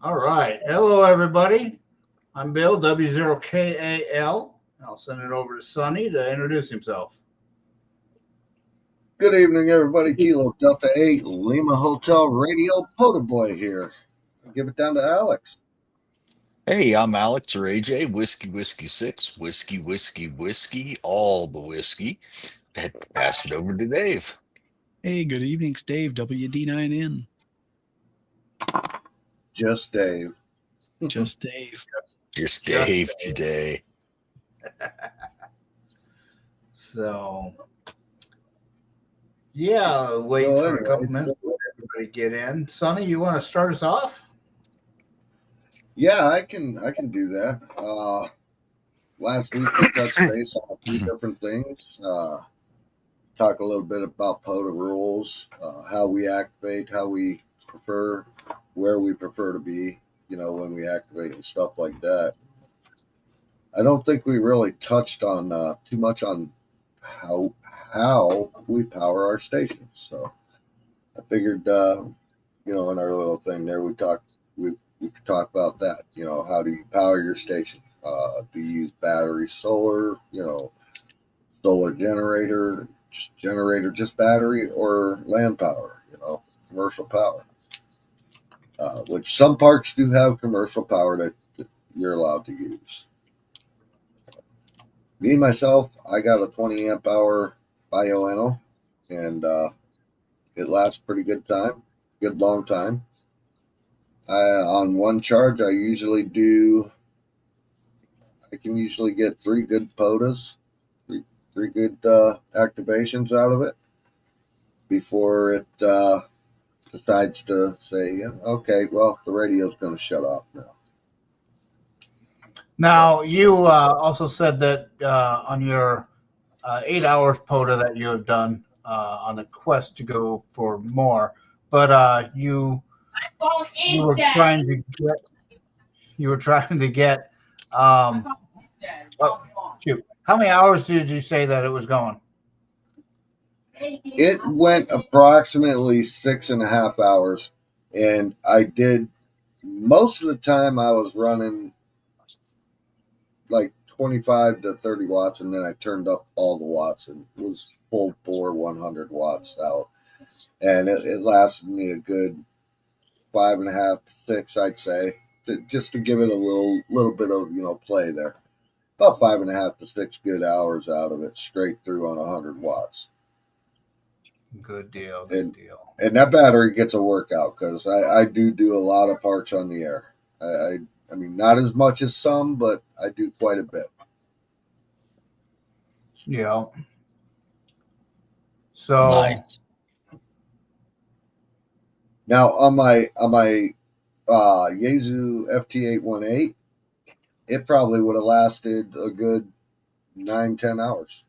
All right. Hello, everybody. I'm Bill, W0KAL. I'll send it over to Sonny to introduce himself. Good evening, everybody. Kilo Delta 8 Lima Hotel Radio POTA Boy here. I'll give it down to Alex. Hey, I'm Alex or AJ, Whiskey 6, whiskey, all the whiskey. Pass it over to Dave. Hey, good evening, it's Dave, WD9N. Just Dave. Just Dave. Just Dave today. So, yeah, wait for a couple minutes to let everybody get in. Sonny, you want to start us off? Yeah, I can do that. Last week we touched base on a few different things. Talk a little bit about POTA rules, how we activate, how we prefer, where we prefer to be, when we activate and stuff like that. I don't think we really touched on too much on how we power our stations. So I figured, in our little thing there, we could talk about that. How do you power your station? Do you use battery, solar, solar generator, just battery, or land power, commercial power? Which some parks do have commercial power that you're allowed to use. Me, myself, I got a 20 amp hour Bioenno, and it lasts pretty good long time. On one charge, I can usually get 3 good POTAs, three good activations out of it before it decides to say, okay, well, the radio's going to shut off now. Now, you also said that on your 8 hours POTA that you have done on a quest to go for more, but you were trying to get shoot. How many hours did you say that it was going? It went approximately 6.5 hours, and I did most of the time I was running like 25 to 30 watts, and then I turned up all the watts and was full bore 100 watts out, and it lasted me a good 5.5 to 6, I'd say, just to give it a little bit of play there. About 5.5 to 6 good hours out of it straight through on 100 watts. Good deal. And that battery gets a workout because I do a lot of parks on the air. I mean, not as much as some, but I do quite a bit. Yeah. So nice. Now on my Yaesu FT818, it probably would have lasted a good 9-10 hours.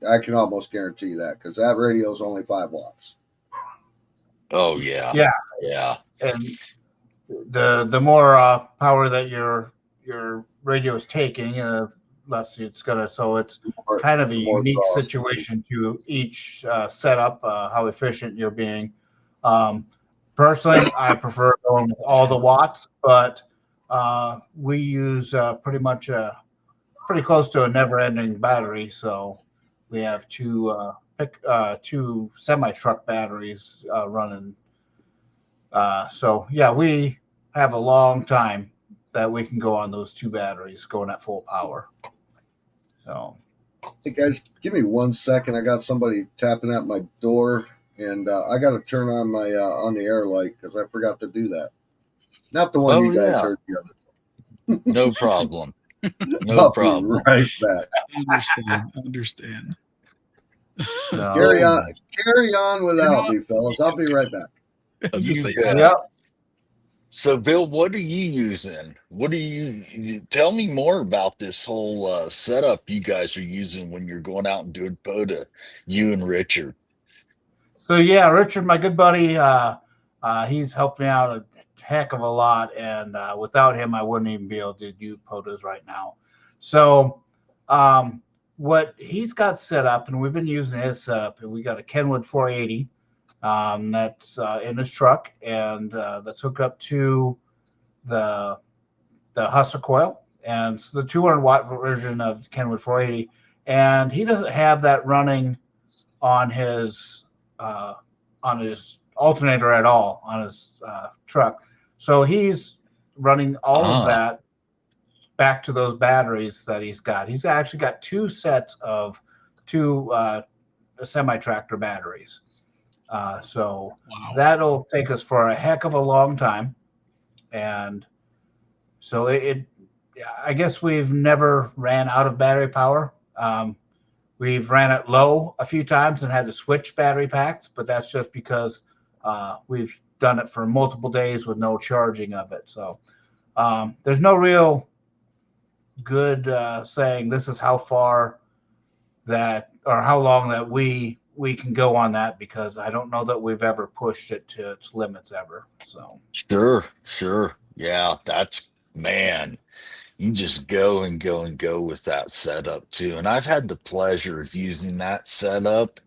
I can almost guarantee that because that radio is only 5 watts. Oh yeah. And the more power that your radio is taking, less it's gonna. So it's kind of a unique situation to each setup. How efficient you're being. Personally, I prefer going with all the watts, but we use pretty close to a never-ending battery. So we have two semi-truck batteries running. So yeah, we have a long time that we can go on those 2 batteries going at full power. So, hey guys, give me 1 second. I got somebody tapping at my door, and I got to turn on my on the air light because I forgot to do that. Not the one you guys heard the other day. No problem. No problem. Right back. Understand. So, carry on without me, fellas. I'll be right back. I was gonna say, yeah. So, Bill, what are you using? Tell me more about this whole setup you guys are using when you're going out and doing POTA, you and Richard. So, yeah, Richard, my good buddy, he's helped me out a heck of a lot. And without him, I wouldn't even be able to do POTAs right now. So, what he's got set up, and we've been using his setup, and we got a Kenwood 480 that's in his truck, and that's hooked up to the Hustler coil, and it's the 200-watt version of Kenwood 480. And he doesn't have that running on his alternator at all on his truck. So he's running all of that back to those batteries that he's got. He's actually got two sets of two semi-tractor batteries. So that'll take us for a heck of a long time. And so I guess we've never ran out of battery power. We've ran it low a few times and had to switch battery packs, but that's just because we've done it for multiple days with no charging of it. So there's no real good saying this is how far that or how long that we can go on that, because I don't know that we've ever pushed it to its limits ever. So Sure. Yeah, that's, man, you just go and go and go with that setup too. And I've had the pleasure of using that setup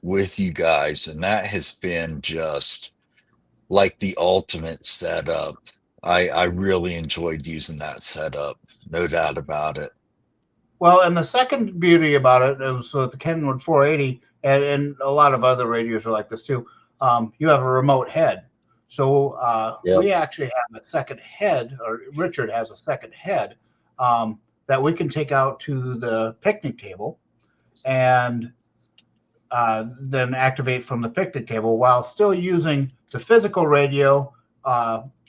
with you guys, and that has been just like the ultimate setup. I really enjoyed using that setup, no doubt about it. Well, and the second beauty about it is with the Kenwood 480, and a lot of other radios are like this too. You have a remote head. So we actually have a second head, or Richard has a second head that we can take out to the picnic table and then activate from the picnic table while still using the physical radio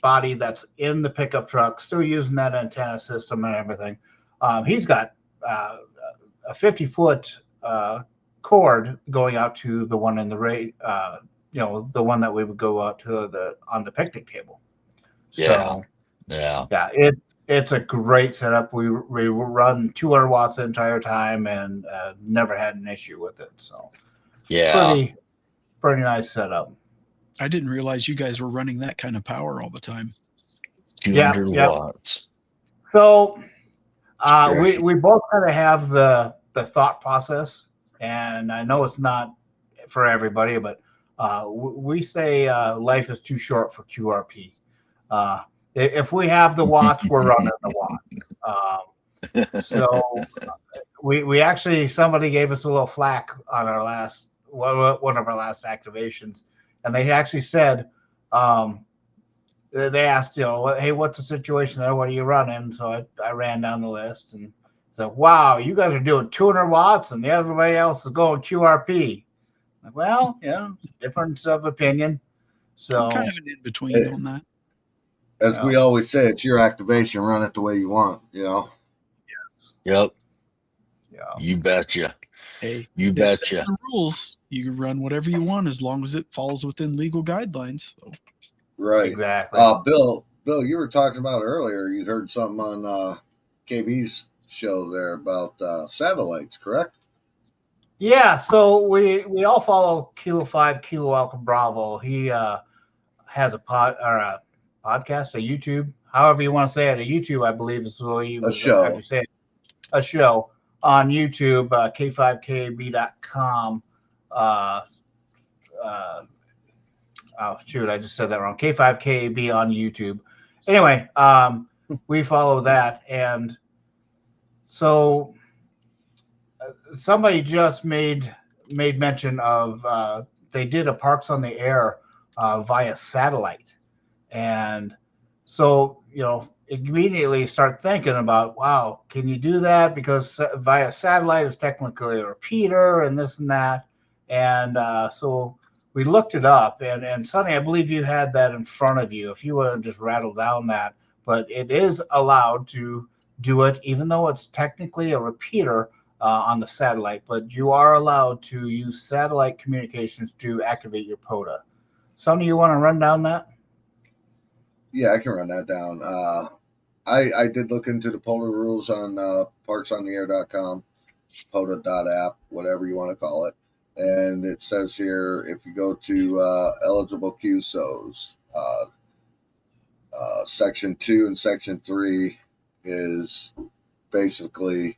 body that's in the pickup truck, still using that antenna system and everything. He's got a 50-foot cord going out to the one in the the one that we would go out to on the picnic table. So yeah, it's a great setup. We run 200 watts the entire time and never had an issue with it. So pretty nice setup. I didn't realize you guys were running that kind of power all the time. 200 watts. So we both kind of have the thought process, and I know it's not for everybody, but we say life is too short for QRP. If we have the watts, we're running the watts. So we actually, somebody gave us a little flack on our last one of our last activations, and they actually said, they asked, hey, what's the situation there? What are you running? So I ran down the list and said, wow, you guys are doing 200 watts and everybody else is going QRP. Like, well, difference of opinion. So I'm kind of an in-between on that. As we always say, it's your activation. Run it the way you want, Yes. Yeah. You betcha. Hey, you betcha. The rules. You can run whatever you want as long as it falls within legal guidelines. So. Right. Exactly. Bill, you were talking about earlier, you heard something on KB's show there about satellites, correct? Yeah, so we all follow Kilo 5 Kilo Alpha Bravo. He has a podcast, a YouTube, however you want to say it. A YouTube, I believe, is the way you would say it. A show on YouTube, K5KB.com. Oh, shoot, I just said that wrong. K5KB on YouTube. Anyway, we follow that. And so somebody just made mention of they did a Parks on the Air via satellite. And so, immediately start thinking about, wow, can you do that? Because via satellite is technically a repeater and this and that. And so we looked it up, and Sonny, I believe you had that in front of you. If you would have just rattled down that, but it is allowed to do it, even though it's technically a repeater on the satellite. But you are allowed to use satellite communications to activate your POTA. Sonny, you want to run down that? Yeah, I can run that down. I did look into the POTA rules on parksontheair.com, POTA.app, whatever you want to call it. And it says here, if you go to eligible QSOs, Section 2 and Section 3 is basically,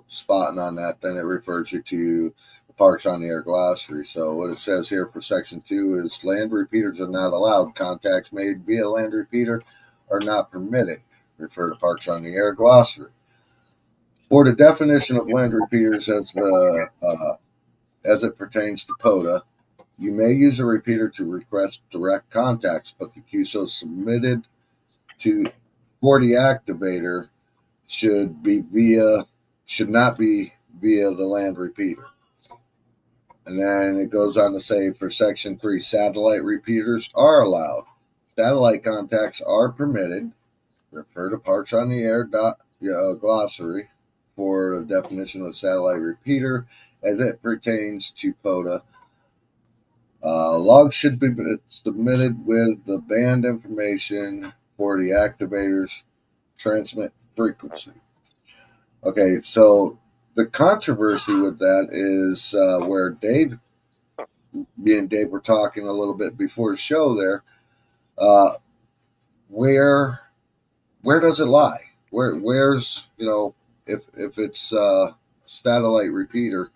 spotting on that. Then it refers you to Parks on the Air glossary. So what it says here for Section 2 is land repeaters are not allowed. Contacts made via land repeater are not permitted. Refer to Parks on the Air glossary. For the definition of land repeaters as it pertains to POTA, you may use a repeater to request direct contacts, but the QSO submitted for the activator should not be via the land repeater. And then it goes on to say for Section 3, satellite repeaters are allowed. Satellite contacts are permitted. Refer to Parks on the Air glossary for the definition of satellite repeater as it pertains to POTA. Logs should be submitted with the band information for the activator's transmit frequency. Okay, so the controversy with that is where me and Dave were talking a little bit before the show there. Where does it lie? Where's, if it's a satellite repeater,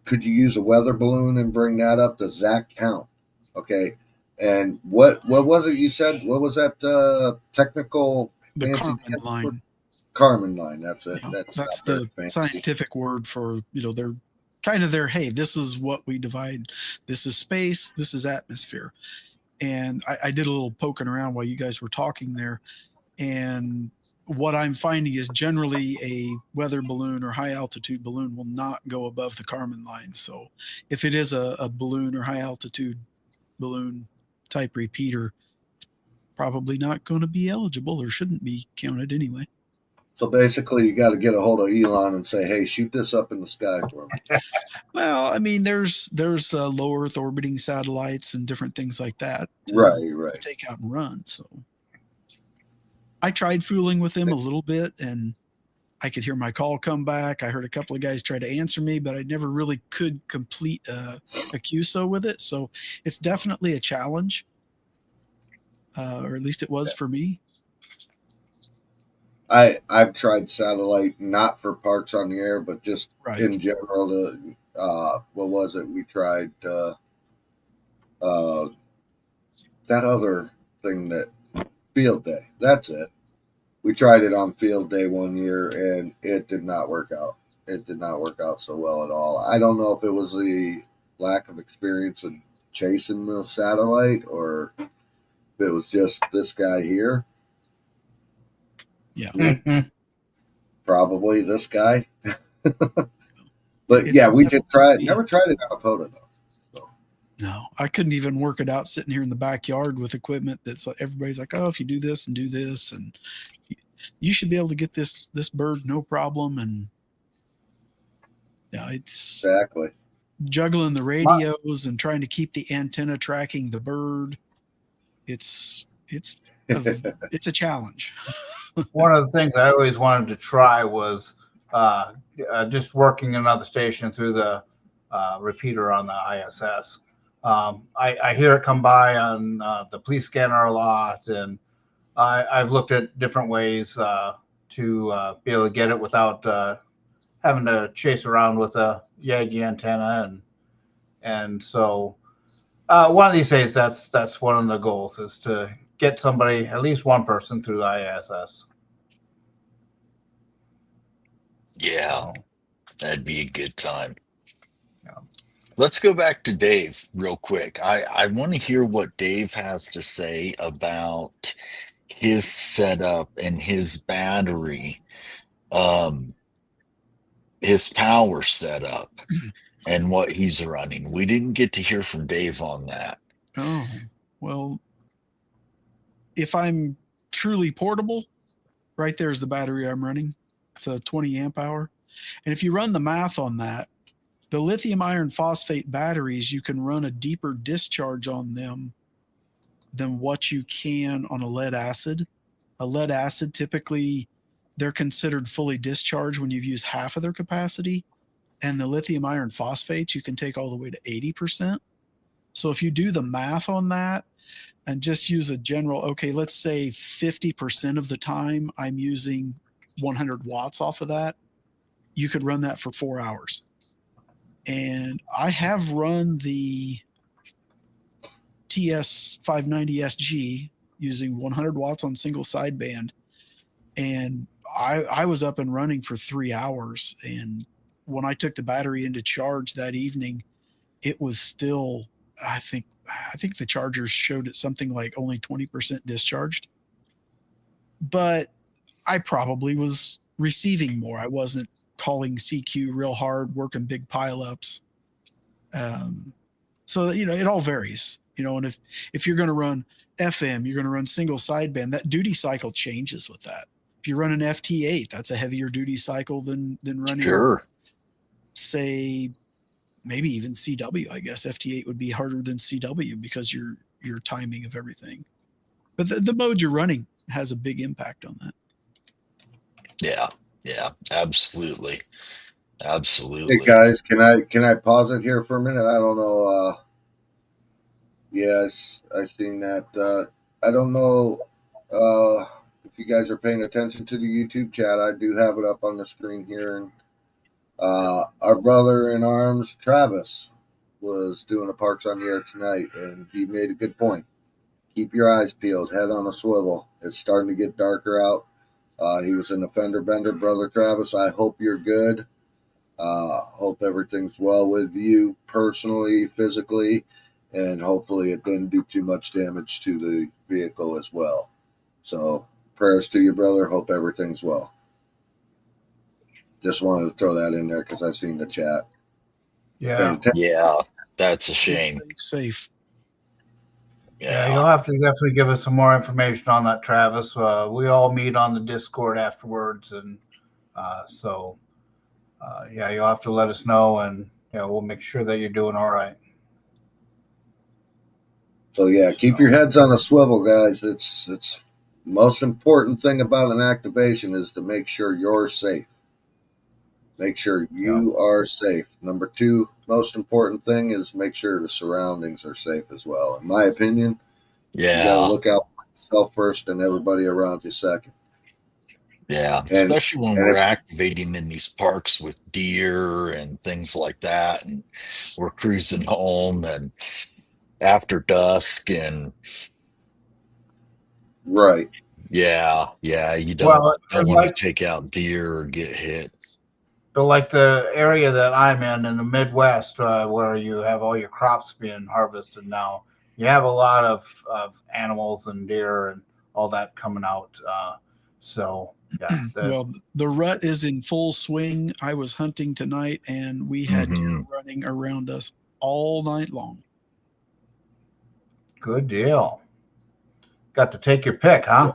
could you use a weather balloon and bring that up? Does that count? Okay. And what was it you said? What was that technical? The Karman line. Karman line. That's it. Yeah, that's the scientific word for, they're kind of hey, this is what we divide. This is space. This is atmosphere. And I did a little poking around while you guys were talking there. And what I'm finding is generally a weather balloon or high altitude balloon will not go above the Karman line. So if it is a balloon or high altitude balloon type repeater, it's probably not going to be eligible or shouldn't be counted anyway. So basically you got to get a hold of Elon and say, hey, shoot this up in the sky for me. Well, I mean, there's low Earth orbiting satellites and different things like that. Right. Take out and run. So I tried fooling with them a little bit, and I could hear my call come back. I heard a couple of guys try to answer me, but I never really could complete a QSO with it. So it's definitely a challenge, or at least it was for me. I've tried satellite, not for Parks on the Air, but just in general. What was it? We tried that other thing that Field Day. That's it. We tried it on Field Day one year, and it did not work out. It did not work out so well at all. I don't know if it was the lack of experience in chasing the satellite or if it was just this guy here. Yeah. Probably this guy. But we did try it. Never tried it on a POTA, though. No, I couldn't even work it out sitting here in the backyard with equipment that's like, everybody's like, oh, if you do this and do this, and you should be able to get this bird no problem. And it's exactly juggling the radios and trying to keep the antenna tracking the bird. It's a challenge. One of the things I always wanted to try was just working another station through the repeater on the ISS. I hear it come by on the police scanner a lot, and I've looked at different ways to be able to get it without having to chase around with a Yagi antenna, and so one of these days that's one of the goals is to get somebody, at least one person, through the ISS. Yeah, that'd be a good time. Let's go back to Dave real quick. I want to hear what Dave has to say about his setup and his battery, his power setup, and what he's running. We didn't get to hear from Dave on that. Oh, well, if I'm truly portable, right there's the battery I'm running. It's a 20 amp hour. And if you run the math on that, the lithium iron phosphate batteries, you can run a deeper discharge on them than what you can on a lead acid. A lead acid, typically, they're considered fully discharged when you've used half of their capacity. And the lithium iron phosphates, you can take all the way to 80%. So if you do the math on that and just use a general, okay, let's say 50% of the time I'm using 100 watts off of that, you could run that for 4 hours. And I have run the TS590SG using 100 watts on single sideband. And I was up and running for 3 hours. And when I took the battery into charge that evening, it was still, I think the chargers showed it something like only 20% discharged. But I probably was receiving more. I wasn't calling CQ real hard, working big pileups. So that, it all varies. And if you're going to run FM, you're going to run single sideband, that duty cycle changes with that. If you run an FT8, that's a heavier duty cycle than running, Sure. say, maybe even CW. I guess FT8 would be harder than CW because your timing of everything. But the mode you're running has a big impact on that. Yeah, absolutely. Absolutely. Hey guys, can I pause it here for a minute? I don't know. Yes, I seen that. I don't know if you guys are paying attention to the YouTube chat. I do have it up on the screen here, and our brother in arms, Travis, was doing a Parks on the Air tonight, and he made a good point. Keep your eyes peeled, head on a swivel. It's starting to get darker out. He was in a fender bender, brother Travis. I hope you're good. Hope everything's well with you personally, physically, and hopefully it didn't do too much damage to the vehicle as well. So prayers to you, brother. Hope everything's well. Just wanted to throw that in there because I seen the chat. Yeah. Yeah, that's a shame. Safe. Yeah, you'll have to definitely give us some more information on that, Travis. We all meet on the Discord afterwards, and so you'll have to let us know, and we'll make sure that you're doing all right. So yeah, keep your heads on a swivel, guys. It's most important thing about an activation is to make sure you're safe. Make sure you are safe. Number 2, most important thing is make sure the surroundings are safe as well. In my opinion, you gotta look out for yourself first and everybody around you second. Yeah, especially when we're activating in these parks with deer and things like that, and we're cruising home and after dusk and right. Yeah, you don't want to take out deer or get hit. So like the area that I'm in the Midwest, where you have all your crops being harvested now, you have a lot of animals and deer and all that coming out. Well, the rut is in full swing. I was hunting tonight, and we had deer running around us all night long. Good deal. Got to take your pick, huh?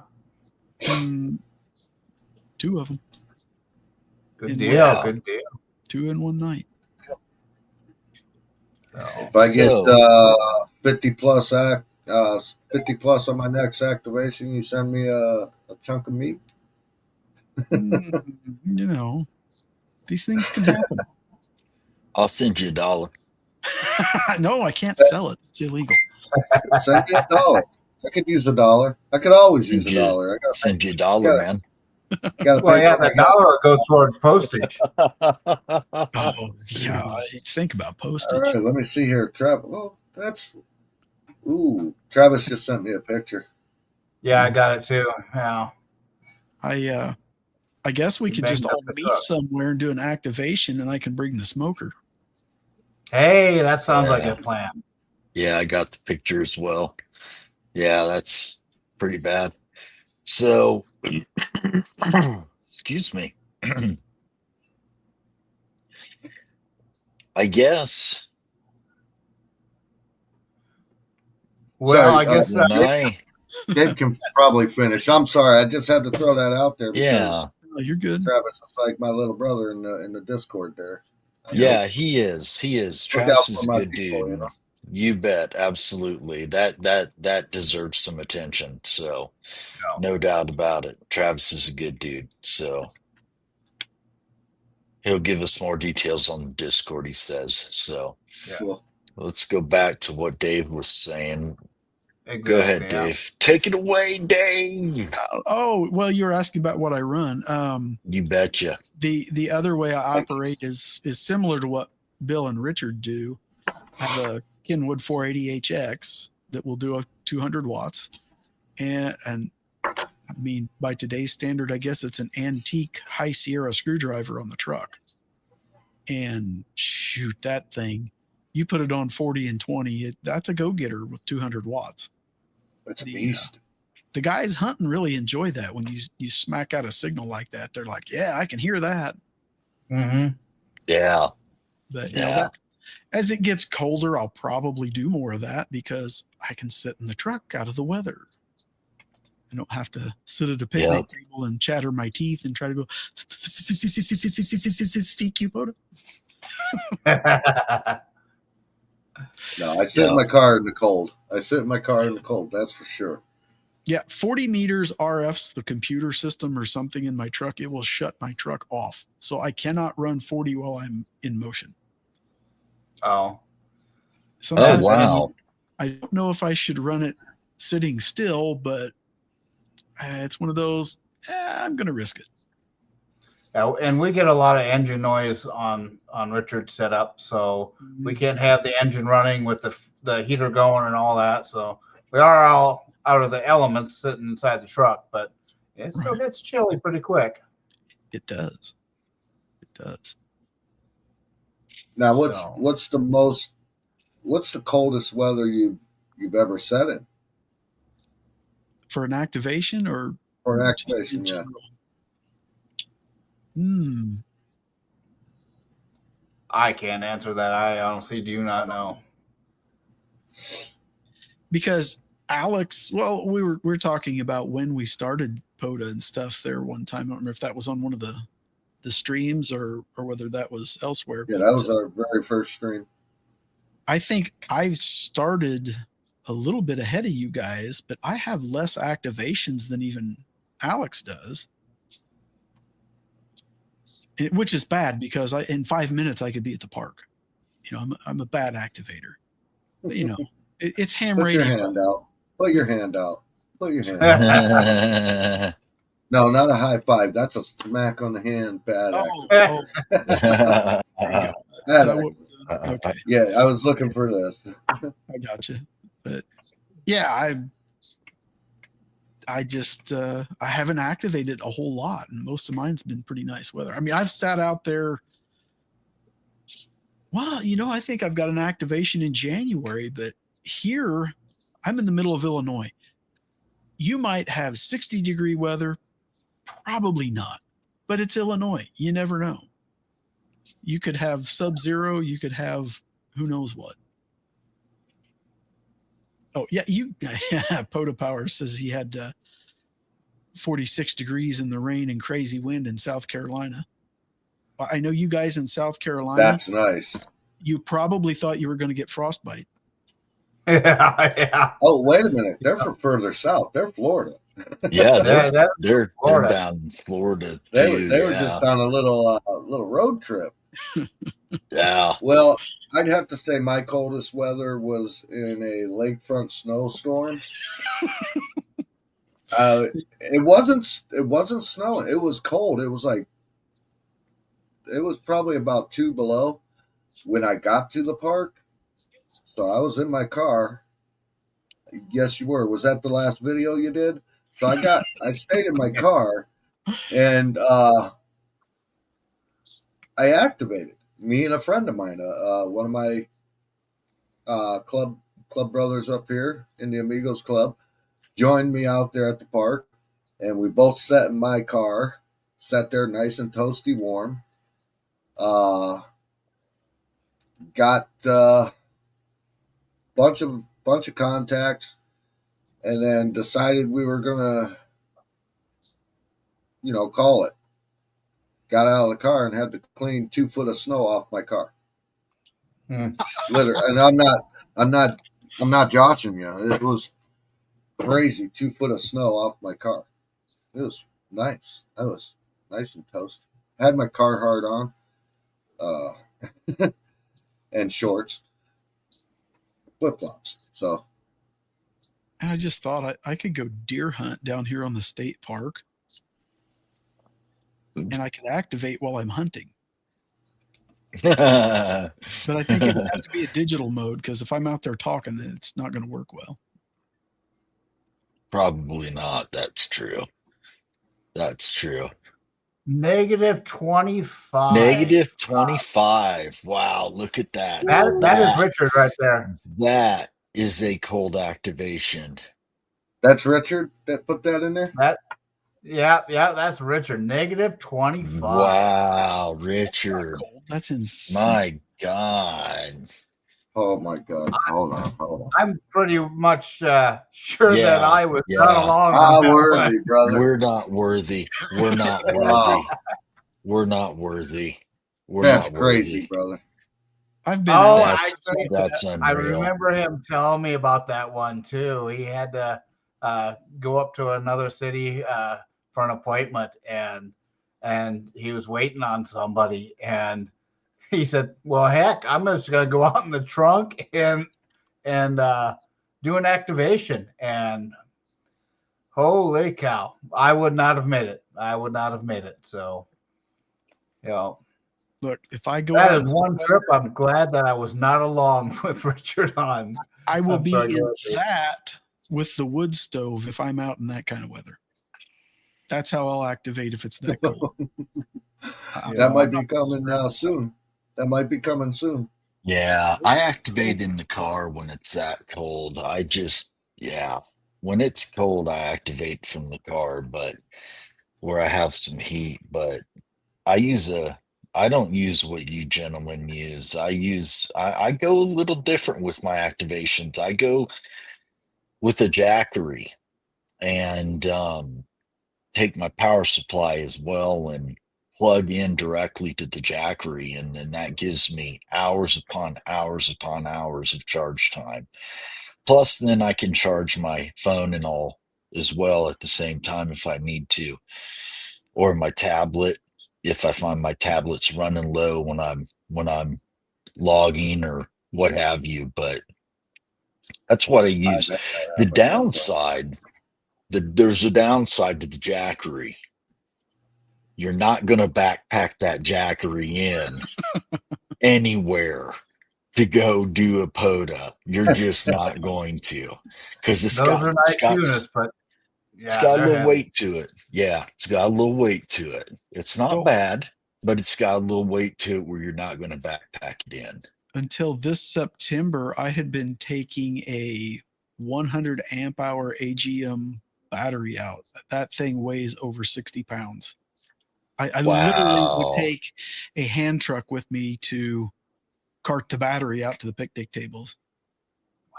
2 of them. Good deal. 2 in one night. If I get 50 plus on my next activation, you send me a chunk of meat. These things can happen. I'll send you $1. No, I can't sell it. It's illegal. Send me $1. I could use $1. I could always use $1. I gotta send you $1, man. The $1 go towards postage. Think about postage. All right, let me see here. Travis just sent me a picture. Yeah, I got it too. Yeah. I guess we could just all meet somewhere and do an activation, and I can bring the smoker. Hey, that sounds like a plan. Yeah, I got the picture as well. Yeah, that's pretty bad. So, excuse me. I guess. Well, I guess Dave can probably finish. I'm sorry, I just had to throw that out there. Yeah, you're good. Travis is like my little brother in the Discord there. Yeah, he is. Travis is a good dude. You bet, absolutely. That deserves some attention. So, no doubt about it. Travis is a good dude. So, he'll give us more details on the Discord, he says. So, let's go back to what Dave was saying. Exactly, go ahead, Dave. Take it away, Dave. Oh, well, you were asking about what I run. You betcha. The other way I operate is similar to what Bill and Richard do. I have a Kenwood 480HX that will do a 200 watts. And I mean, by today's standard, I guess it's an antique High Sierra screwdriver on the truck. And shoot, that thing, you put it on 40 and 20, that's a go-getter with 200 watts. It's a beast. The guys hunting really enjoy that. When you smack out a signal like that, they're like, yeah, I can hear that. Mm-hmm. Yeah. But you know, as it gets colder, I'll probably do more of that because I can sit in the truck out of the weather. I don't have to sit at a picnic table and chatter my teeth and try to go CQ POTA. No, I sit in my car in the cold. That's for sure. Yeah, 40 meters RFs, the computer system or something in my truck, it will shut my truck off. So I cannot run 40 while I'm in motion. Oh. Sometimes wow. I don't know if I should run it sitting still, but it's one of those, I'm going to risk it. Yeah, and we get a lot of engine noise on Richard's setup, so we can't have the engine running with the heater going and all that. So we are all out of the elements sitting inside the truck, but it still gets chilly pretty quick. It does. Now, what's the coldest weather you've ever set in? For an activation or for an activation? Yeah. I can't answer that. I honestly do not know. Because Alex, well, we were talking about when we started POTA and stuff there one time. I don't remember if that was on one of the streams or whether that was elsewhere. Yeah, that was our very first stream. I think I started a little bit ahead of you guys, but I have less activations than even Alex does. Which is bad because in 5 minutes I could be at the park. You know, I'm a bad activator. But, you know, it's ham radio. Put your hand out. No, not a high five. That's a smack on the hand. Bad. Okay. Yeah, I was looking for this. I got you. But yeah, I just I haven't activated a whole lot, and most of mine's been pretty nice weather. I mean, I've sat out there. Well, you know, I think I've got an activation in January, but here I'm in the middle of Illinois. You might have 60-degree weather, probably not, but it's Illinois. You never know. You could have sub-zero. You could have who knows what. Oh, yeah, POTA Power says he had 46 degrees in the rain and crazy wind in South Carolina. I know you guys in South Carolina. That's nice. You probably thought you were going to get frostbite. Yeah. Oh, wait a minute. They're from further south. They're Florida. Yeah, they're down in Florida too. They were just on a little road trip. Yeah. Well, I'd have to say my coldest weather was in a lakefront snowstorm. It wasn't snowing. It was cold. It was probably about 2 below when I got to the park. So I was in my car. Yes, you were. Was that the last video you did? So I stayed in my car and I activated. Me and a friend of mine, one of my club brothers up here in the Amigos Club, joined me out there at the park, and we both sat in my car, sat there nice and toasty warm. Got bunch of contacts, and then decided we were gonna, call it. Got out of the car and had to clean 2 foot of snow off my car. Literally, and I'm not joshing you. It was crazy. 2 foot of snow off my car. It was nice. That was nice and toasty. I had my Carhartt on, and shorts, flip flops. So, and I just thought I could go deer hunt down here on the state park. And I could activate while I'm hunting. But I think it would have to be a digital mode, because if I'm out there talking, then it's not going to work well. Probably not. That's true. That's true. -25. -25. Wow, look at that. That is Richard right there. That is a cold activation. That's Richard that put that in there? Yeah, that's Richard. -25. Wow, Richard. That's insane. My God. Oh my God. Hold on. I'm pretty much sure that I was not along. Not worthy, brother. We're not worthy. We're not worthy. We're not worthy. That's crazy, brother. I've been. That's unreal. I remember him telling me about that one too. He had to go up to another city for an appointment, and he was waiting on somebody, and he said, "Well, heck, I'm just gonna go out in the trunk and do an activation." And holy cow, I would not have made it. So, look, if I go that out is one trip I'm glad that I was not along with Richard on. I will be in that with the wood stove if I'm out in that kind of weather. That's how I'll activate if it's that cold. That might be coming soon. That might be coming soon. Yeah, I activate in the car when it's that cold. When it's cold, I activate from the car, but where I have some heat. But I don't use what you gentlemen use. I go a little different with my activations. I go with a Jackery and take my power supply as well and plug in directly to the Jackery, and then that gives me hours upon hours upon hours of charge time. Plus, then I can charge my phone and all as well at the same time if I need to, or my tablet if I find my tablet's running low when I'm logging or what have you. But that's what I use. The downside, there's a downside to the Jackery. You're not going to backpack that Jackery in anywhere to go do a POTA. You're just not going to, because it's got a little weight to it. Yeah, it's got a little weight to it. It's not bad, but it's got a little weight to it where you're not going to backpack it in. Until this September, I had been taking a 100 amp hour AGM battery out. That thing weighs over 60 pounds. I literally would take a hand truck with me to cart the battery out to the picnic tables. Wow.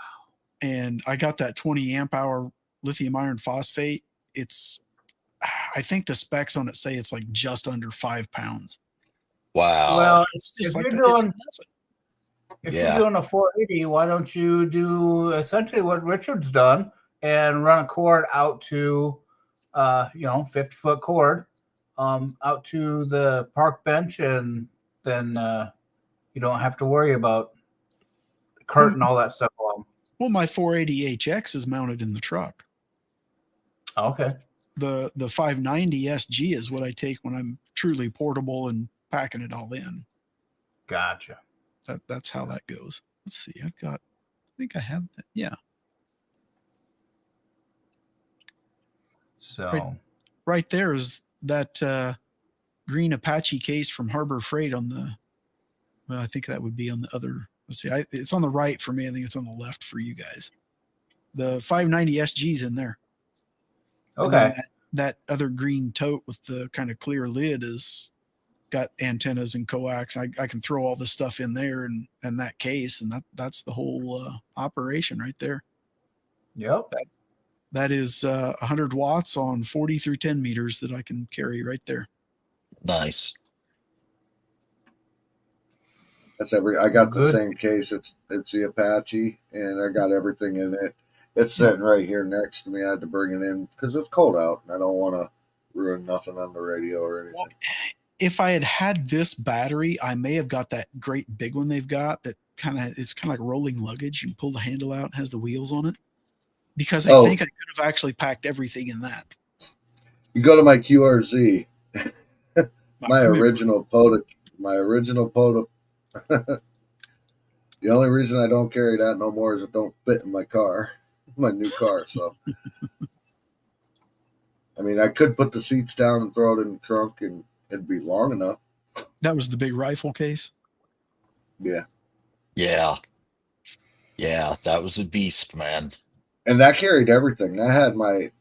And I got that 20 amp hour lithium iron phosphate. I think the specs on it say it's like just under 5 pounds. Wow. Well, it's just if you're doing a 480, why don't you do essentially what Richard's done and run a cord out to 50-foot cord out to the park bench, and then you don't have to worry about carting all that stuff along. Well, my 480HX is mounted in the truck. Okay. The 590 SG is what I take when I'm truly portable and packing it all in. Gotcha. That's how that goes. Let's see. I think I have that. Yeah. So right there is that green Apache case from Harbor Freight I think that would be on the other. Let's see. It's on the right for me. I think it's on the left for you guys. The 590 SG's in there. Okay. That other green tote with the kind of clear lid is got antennas and coax. I can throw all this stuff in there and that case, and that's the whole operation right there. Yep. That is 100 watts on 40 through 10 meters that I can carry right there. Nice. I got the same case. It's the Apache, and I got everything in it. It's sitting right here next to me. I had to bring it in because it's cold out, and I don't want to ruin nothing on the radio or anything. Well, if I had this battery, I may have got that great big one they've got that it's kind of like rolling luggage. You pull the handle out and has the wheels on it. Because I think I could have actually packed everything in that. You go to my QRZ, my original POTA The only reason I don't carry that no more is it don't fit in my car, my new car. So, I mean, I could put the seats down and throw it in the trunk, and it'd be long enough. That was the big rifle case. Yeah. Yeah. Yeah, that was a beast, man. And that carried everything. I had my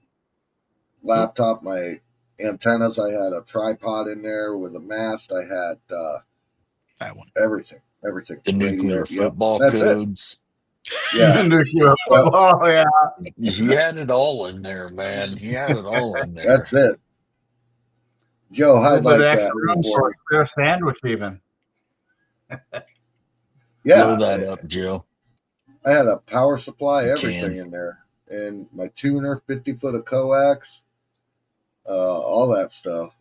laptop, my antennas. I had a tripod in there with a mast. I had That one. everything. The nuclear football That's codes. It. Yeah. Nuclear football, yeah. He had it all in there, man. He had it all in there. That's it. Joe, I'd like that. For a clear sandwich, even. Yeah. Blow that up, Joe. I had a power supply, everything in there. And my tuner, 50 foot of coax, all that stuff.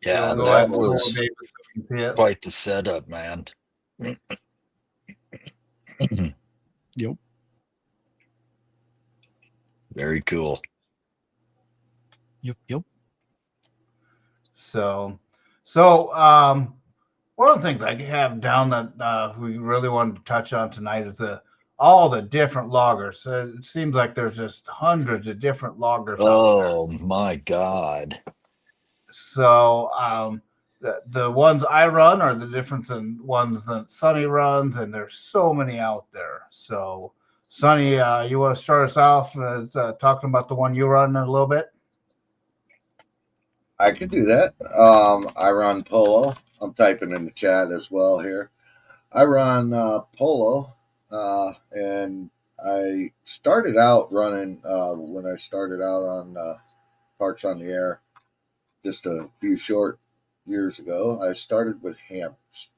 Yeah, that was quite the setup, man. Yep. Very cool. Yep. So one of the things I have down that we really wanted to touch on tonight is all the different loggers. It seems like there's just hundreds of different loggers. Oh my God. So the ones I run are the difference in ones that Sonny runs, and there's so many out there. So Sonny, you want to start us off talking about the one you run a little bit? I could do that. I run Polo. I'm typing in the chat as well here. I run Polo, and I started out running when I started out on Parks on the Air just a few short years ago. I started with hammers,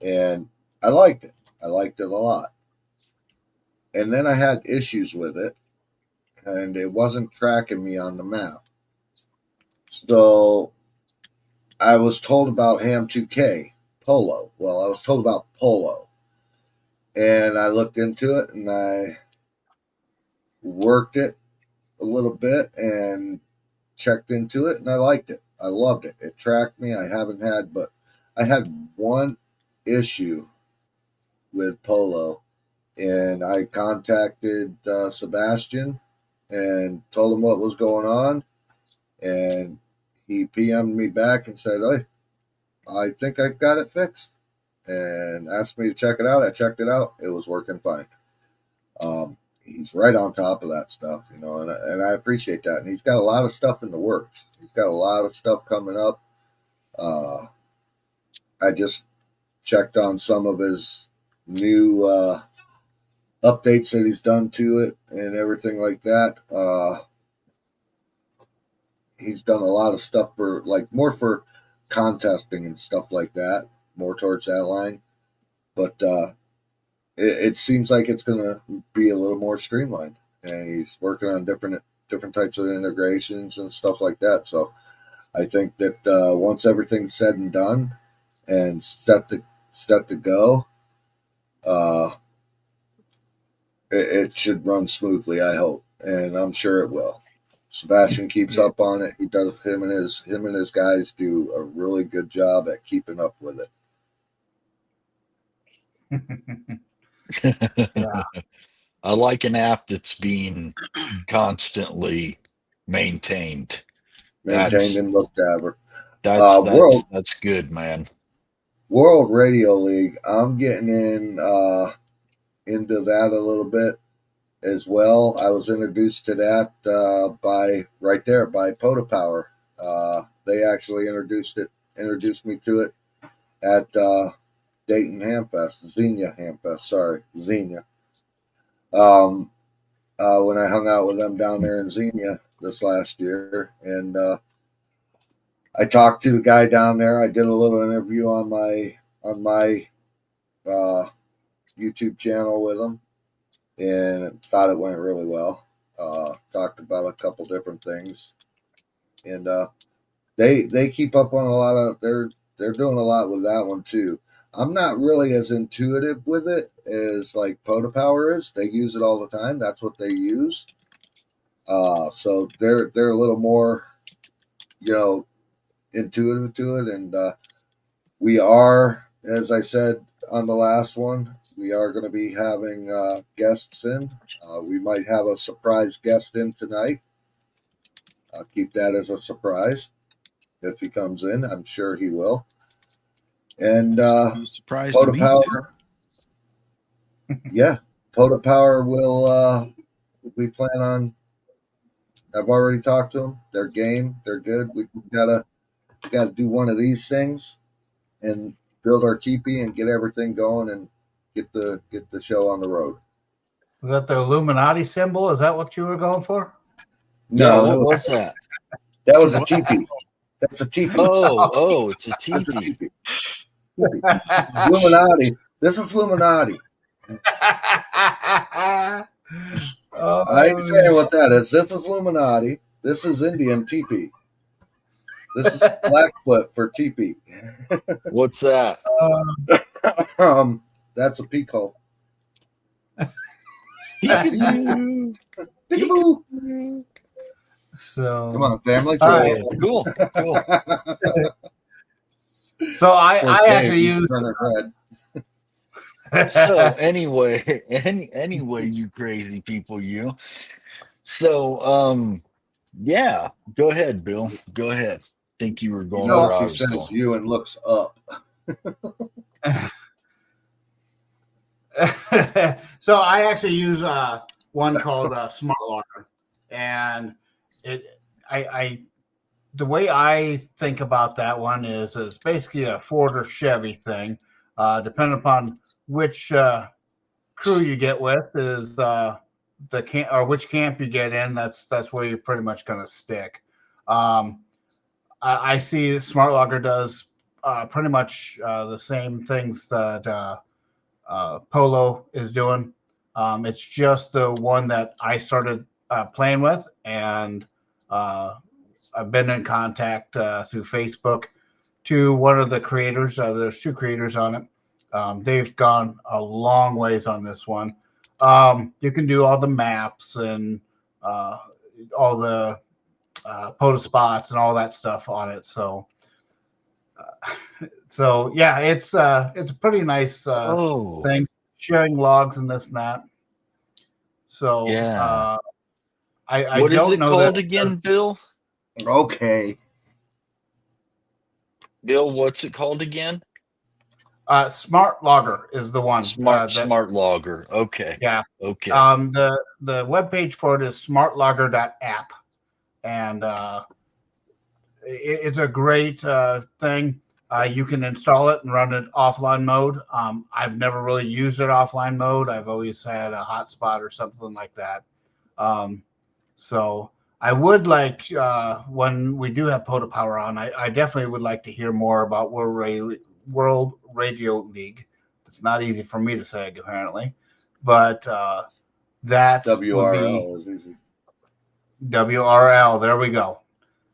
and I liked it. I liked it a lot. And then I had issues with it, and it wasn't tracking me on the map. So I was told about Ham 2K Polo. Well, I was told about Polo, and I looked into it and I worked it a little bit and checked into it, and I liked it. I loved it. It tracked me. I had one issue with Polo, and I contacted Sebastian and told him what was going on, and he PM'd me back and said, "Hey, I think I've got it fixed," and asked me to check it out. I checked it out. It was working fine. He's right on top of that stuff, and I appreciate that. And he's got a lot of stuff in the works. He's got a lot of stuff coming up. I just checked on some of his new updates that he's done to it and everything like that. He's done a lot of stuff for more for contesting and stuff like that, more towards that line. But it seems like it's going to be a little more streamlined, and he's working on different types of integrations and stuff like that. So I think that once everything's said and done and set to go, it should run smoothly, I hope, and I'm sure it will. Sebastian keeps up on it. He does. Him and his guys do a really good job at keeping up with it. Yeah. I like an app that's being constantly maintained and looked at. That's good, man. World Radio League. I'm getting into that a little bit as well. I was introduced to that by POTA Power. They actually introduced me to it at Dayton Xenia Hamfest. Sorry, Xenia. When I hung out with them down there in Xenia this last year, and I talked to the guy down there. I did a little interview on my YouTube channel with him, and thought it went really well. Talked about a couple different things, and they keep up on a lot of. They're doing a lot with that one too. I'm not really as intuitive with it as like POTA Power is. They use it all the time. That's what they use. So they're a little more, intuitive to it, and We are, as I said on the last one, we are going to be having guests in. We might have a surprise guest in tonight. I'll keep that as a surprise if he comes in. I'm sure he will. And Be a surprise to POTA me. Power. Yeah, POTA Power will. We plan on. I've already talked to them. They're game. They're good. We gotta do one of these things and build our teepee and get everything going and get the show on the road. Was that the Illuminati symbol? Is that what you were going for? No, what was that? That was a teepee. That's a teepee. Oh, it's a That's a teepee. teepee. Illuminati. This is Illuminati. I ain't saying what that is. This is Illuminati. This is Indian teepee. This is Blackfoot for teepee. What's that? That's a peak hole. Peekaboo. Peekaboo. So Come on, family. All right. Cool. So I actually He's use. turning red. So anyway, you crazy people, you. So yeah, go ahead, Bill. Go ahead. Think you were going where Notice I he was says going. you and looks up. So I actually use one called Smart Locker, and the way I think about that one is it's basically a Ford or Chevy thing. Depending upon which crew you get with is the camp or which camp you get in. That's where you're pretty much going to stick. I see Smart Locker does pretty much the same things that Polo is doing. It's just the one that I started playing with, and I've been in contact through Facebook to one of the creators. There's two creators on it. They've gone a long ways on this one. You can do all the maps and all the POTA spots and all that stuff on it. So yeah, it's a pretty nice thing. Sharing logs and this and that. So Yeah. I What is don't it know called that, again, Bill? Okay. Bill, what's it called again? Smart Logger is the one. Smart Logger. Okay. Yeah. Okay. The webpage for it is smartlogger.app, and it's a great thing. You can install it and run it offline mode. I've never really used it offline mode. I've always had a hotspot or something like that. So I would like, when we do have POTA Power on, I definitely would like to hear more about World Radio League. It's not easy for me to say, apparently, but that WRL is easy. WRL. There we go.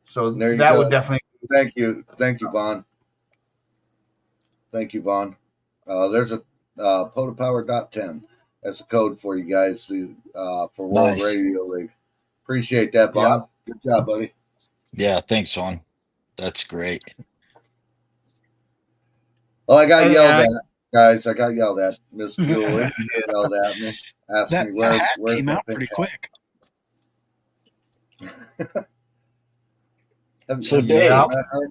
So There you that go. would definitely. Thank you, Vaughn. There's a POTAPower.10. That's a code for you guys for World Nice. Radio League. Appreciate that, Vaughn. Good job, buddy. Yeah, thanks, Juan. That's great. Well, I got yelled at, guys. I got yelled at. Miss Julie yelled at me. Asked That me hat where's came my out pink pretty hat? quick. So, Have you Dave, ever met her?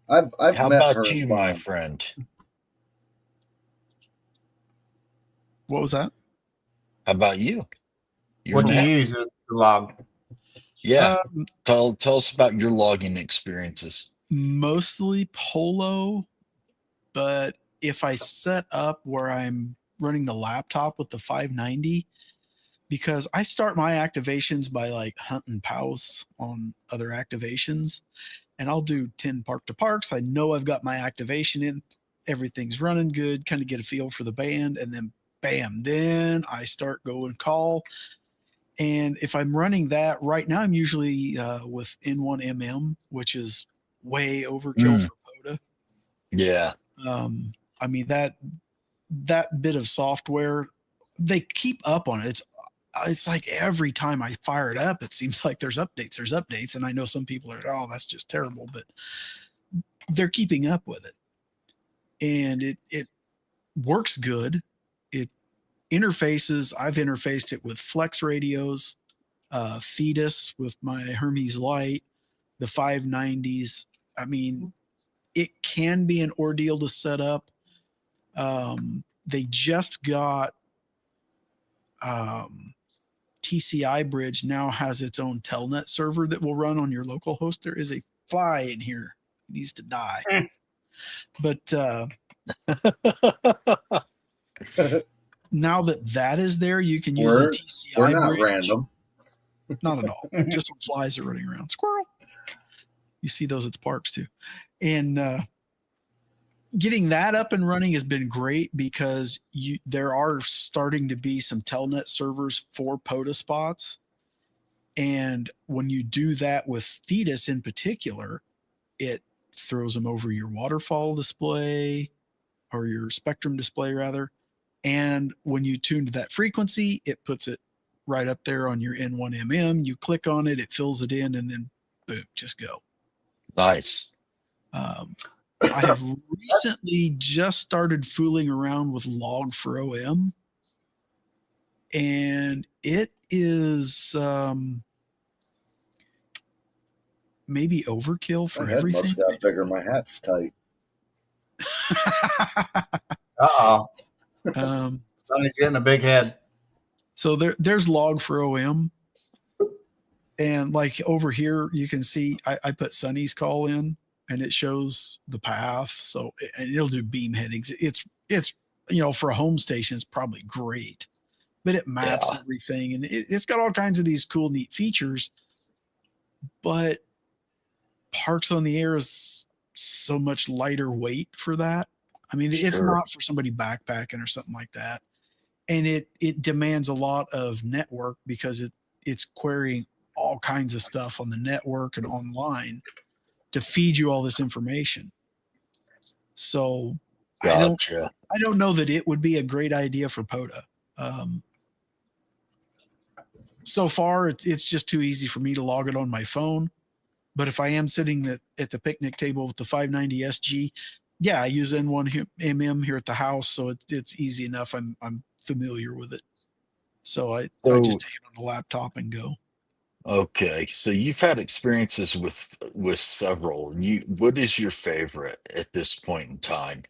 I've how met about her. you, my friend? What was that? How about you? What do you use as the log? Yeah. Tell us about your logging experiences. Mostly Polo, but if I set up where I'm running the laptop with the 590, because I start my activations by like hunting POWs on other activations, and I'll do 10 park to parks. I know I've got my activation in, everything's running good, kind of get a feel for the band, and then bam, then I start going call. And if I'm running that right now, I'm usually with N1MM, which is way overkill for POTA. Yeah. I mean, that bit of software, they keep up on it. It's like every time I fire it up, it seems like there's updates. And I know some people are, oh, that's just terrible, but they're keeping up with it. and it works good. It interfaces. I've interfaced it with Flex radios, Thetis with my Hermes Light, the 590s. I mean, it can be an ordeal to set up. They just got TCI Bridge now has its own telnet server that will run on your local host. There is a fly in here. It needs to die. But now that is there, you can use the TCI We're not Bridge. random. Not at all. Just when flies are running around. Squirrel. You see those at the parks too. And getting that up and running has been great because there are starting to be some telnet servers for POTA spots. And when you do that with Thetis in particular, it throws them over your waterfall display or your spectrum display rather. And when you tune to that frequency, it puts it right up there on your N1MM. You click on it, it fills it in, and then boom, just go. Nice. I have recently just started fooling around with Log for OM, and it is maybe overkill for everything. Must got bigger. My hat's tight. Sonny's getting a big head. So there's Log for OM, and like over here you can see I put Sonny's call in, and it shows the path. So and it'll do beam headings. It's for a home station, it's probably great, but it maps everything, and it's got all kinds of these cool, neat features. But Parks on the Air is so much lighter weight for that. I mean, it's not for somebody backpacking or something like that. And it demands a lot of network because it's querying all kinds of stuff on the network and online to feed you all this information. So Gotcha. I don't know that it would be a great idea for POTA. So far, it's just too easy for me to log it on my phone. But if I am sitting at the picnic table with the 590 SG, yeah, I use N1MM here at the house, so it's easy enough. I'm familiar with it. So I just take it on the laptop and go. Okay, so you've had experiences with several. What is your favorite at this point in time?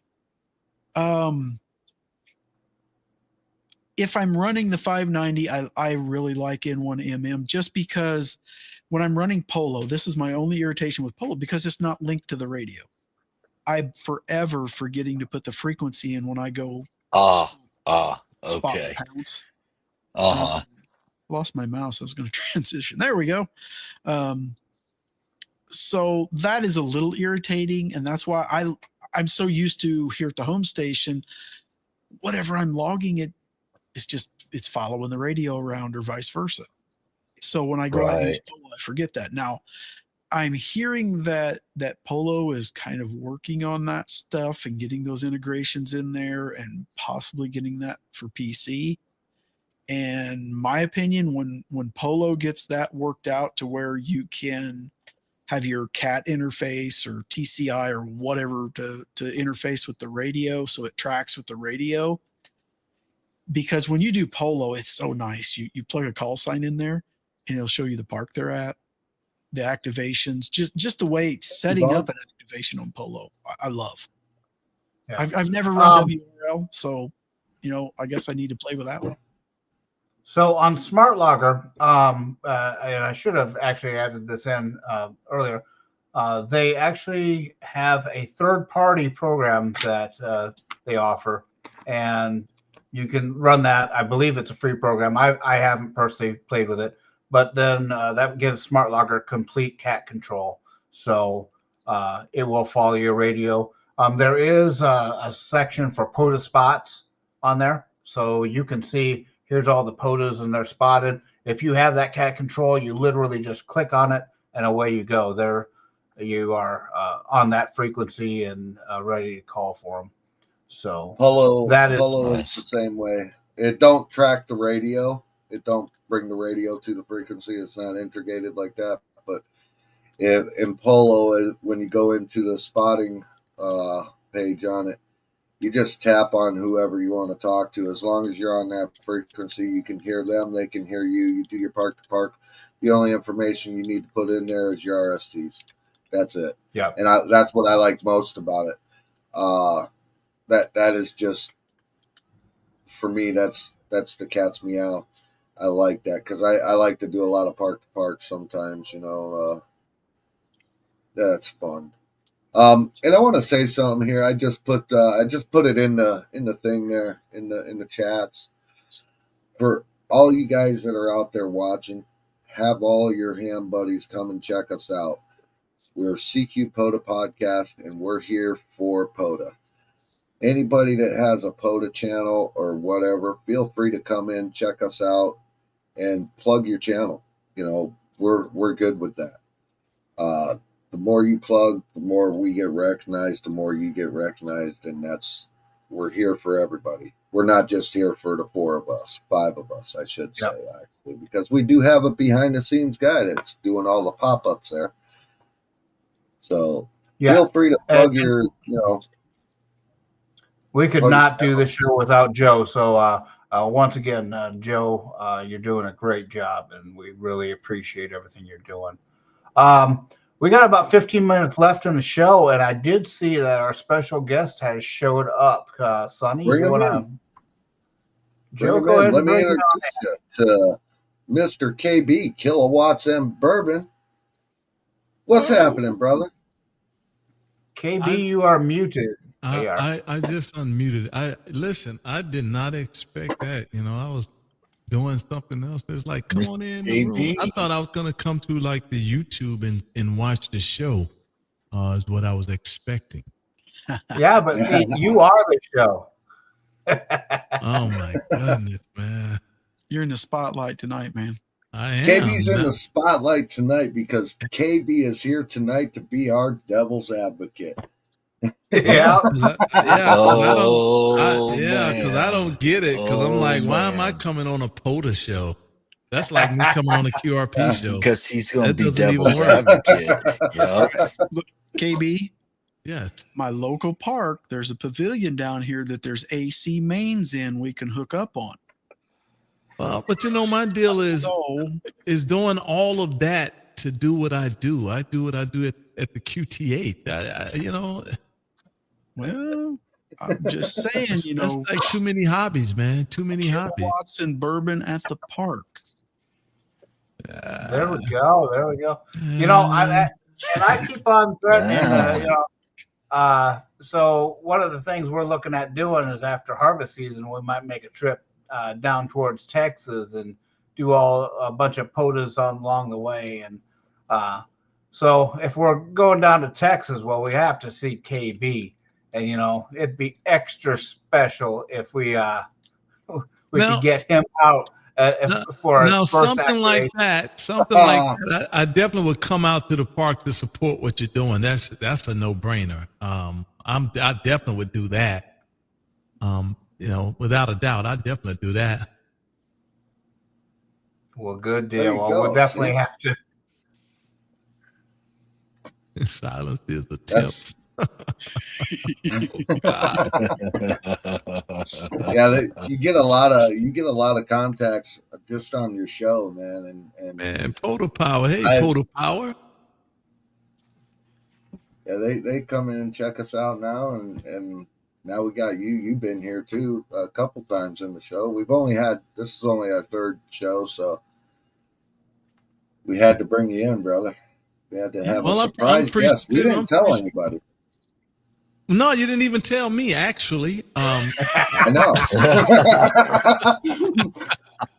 If I'm running the 590, I really like N1MM just because when I'm running Polo, this is my only irritation with Polo because it's not linked to the radio. I'm forever forgetting to put the frequency in when I go spot okay. pounce. Uh-huh. Lost my mouse. I was going to transition. There we go. So that is a little irritating, and that's why I'm so used to here at the home station, whatever I'm logging, it's following the radio around or vice versa. So when I go out and use Polo, I forget that. Now, I'm hearing that Polo is kind of working on that stuff and getting those integrations in there and possibly getting that for PC. And my opinion, when Polo gets that worked out to where you can have your CAT interface or TCI or whatever to interface with the radio so it tracks with the radio. Because when you do Polo, it's so nice. You plug a call sign in there and it'll show you the park they're at, the activations, just the way it's setting up an activation on Polo. I love. Yeah. I've never run WRL, so I guess I need to play with that one. So on Smart Logger, and I should have actually added this in earlier, they actually have a third-party program that they offer, and you can run that. I believe it's a free program. I haven't personally played with it, but then that gives Smart Logger complete cat control. So it will follow your radio. There is a section for POTA spots on there, so you can see here's all the POTAs and they're spotted. If you have that cat control, you literally just click on it and away you go. There you are on that frequency and ready to call for them. So Polo is the same way. It don't track the radio. It don't bring the radio to the frequency. It's not integrated like that. But in Polo, when you go into the spotting page on it, you just tap on whoever you want to talk to. As long as you're on that frequency, you can hear them, they can hear you. You do your park to park. The only information you need to put in there is your RSTs. That's it. Yeah. And that's what I like most about it. That is just, for me, that's the cat's meow. I like that because I like to do a lot of park to park sometimes, that's fun. And I want to say something here. I just put it in the thing there in the chats. For all you guys that are out there watching, have all your ham buddies come and check us out. We're CQ POTA Podcast, and we're here for POTA. Anybody that has a POTA channel or whatever, feel free to come in, check us out, and plug your channel. We're good with that. The more you plug, the more we get recognized, the more you get recognized, and we're here for everybody. We're not just here for the 5 of us, I should say, actually, because we do have a behind-the-scenes guy that's doing all the pop-ups there. So feel free to plug your, We could not do the show without Joe. So once again, Joe, you're doing a great job, and we really appreciate everything you're doing. We got about 15 minutes left in the show, and I did see that our special guest has showed up. Sonny, you want to? Joe, go ahead. Let me introduce you to Mr. KB, Kilowatts and Bourbon. What's happening, brother? KB, you are muted. I just unmuted. I did not expect that. I was doing something else. It's like, come on in the room. I thought I was gonna come to like the YouTube and watch the show. Is what I was expecting. Yeah, but see, you are the show. Oh my goodness, man! You're in the spotlight tonight, man. I am. KB's in the spotlight tonight because KB is here tonight to be our devil's advocate. Yeah. Because I don't get it. Because I'm like, why am I coming on a POTA show? That's like me coming on a QRP show. Because he's going to be devil's advocate. Look, KB. Yes. My local park, there's a pavilion down here that there's AC mains in we can hook up on. Well, but my deal is doing all of that to do what I do. I do what I do at the QT8. Well, I'm just saying, that's like too many hobbies, man. Too many hobbies. Kilowatts and bourbon at the park. There we go. I keep on threatening. So one of the things we're looking at doing is after harvest season, we might make a trip down towards Texas and do a bunch of POTAs along the way. And so if we're going down to Texas, well, we have to see KB. And, it'd be extra special if we could get him out for something like that. Something like that. I definitely would come out to the park to support what you're doing. That's a no-brainer. I definitely would do that. Without a doubt, I definitely do that. Well, good deal. Well, we'll definitely have to. Silence is a tip. You get a lot of contacts just on your show, man. And POTA Power. Hey, POTA Power. Yeah, they come in and check us out now, and now we got you. You've been here too a couple times in the show. This is only our third show, so we had to bring you in, brother. We had to have a surprise guest. We didn't tell anybody. No, you didn't even tell me, actually. I know.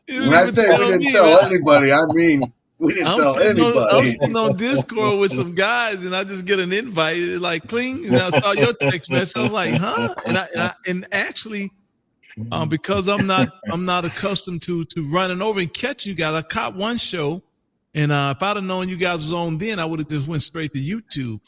When I say we didn't tell anybody, I mean we didn't tell anybody. I'm sitting on Discord with some guys, and I just get an invite. It's like, cling, and I saw your text message. I was like, huh? And actually, because I'm not accustomed to running over and catching you guys, I caught one show. And if I'd have known you guys was on then, I would have just went straight to YouTube.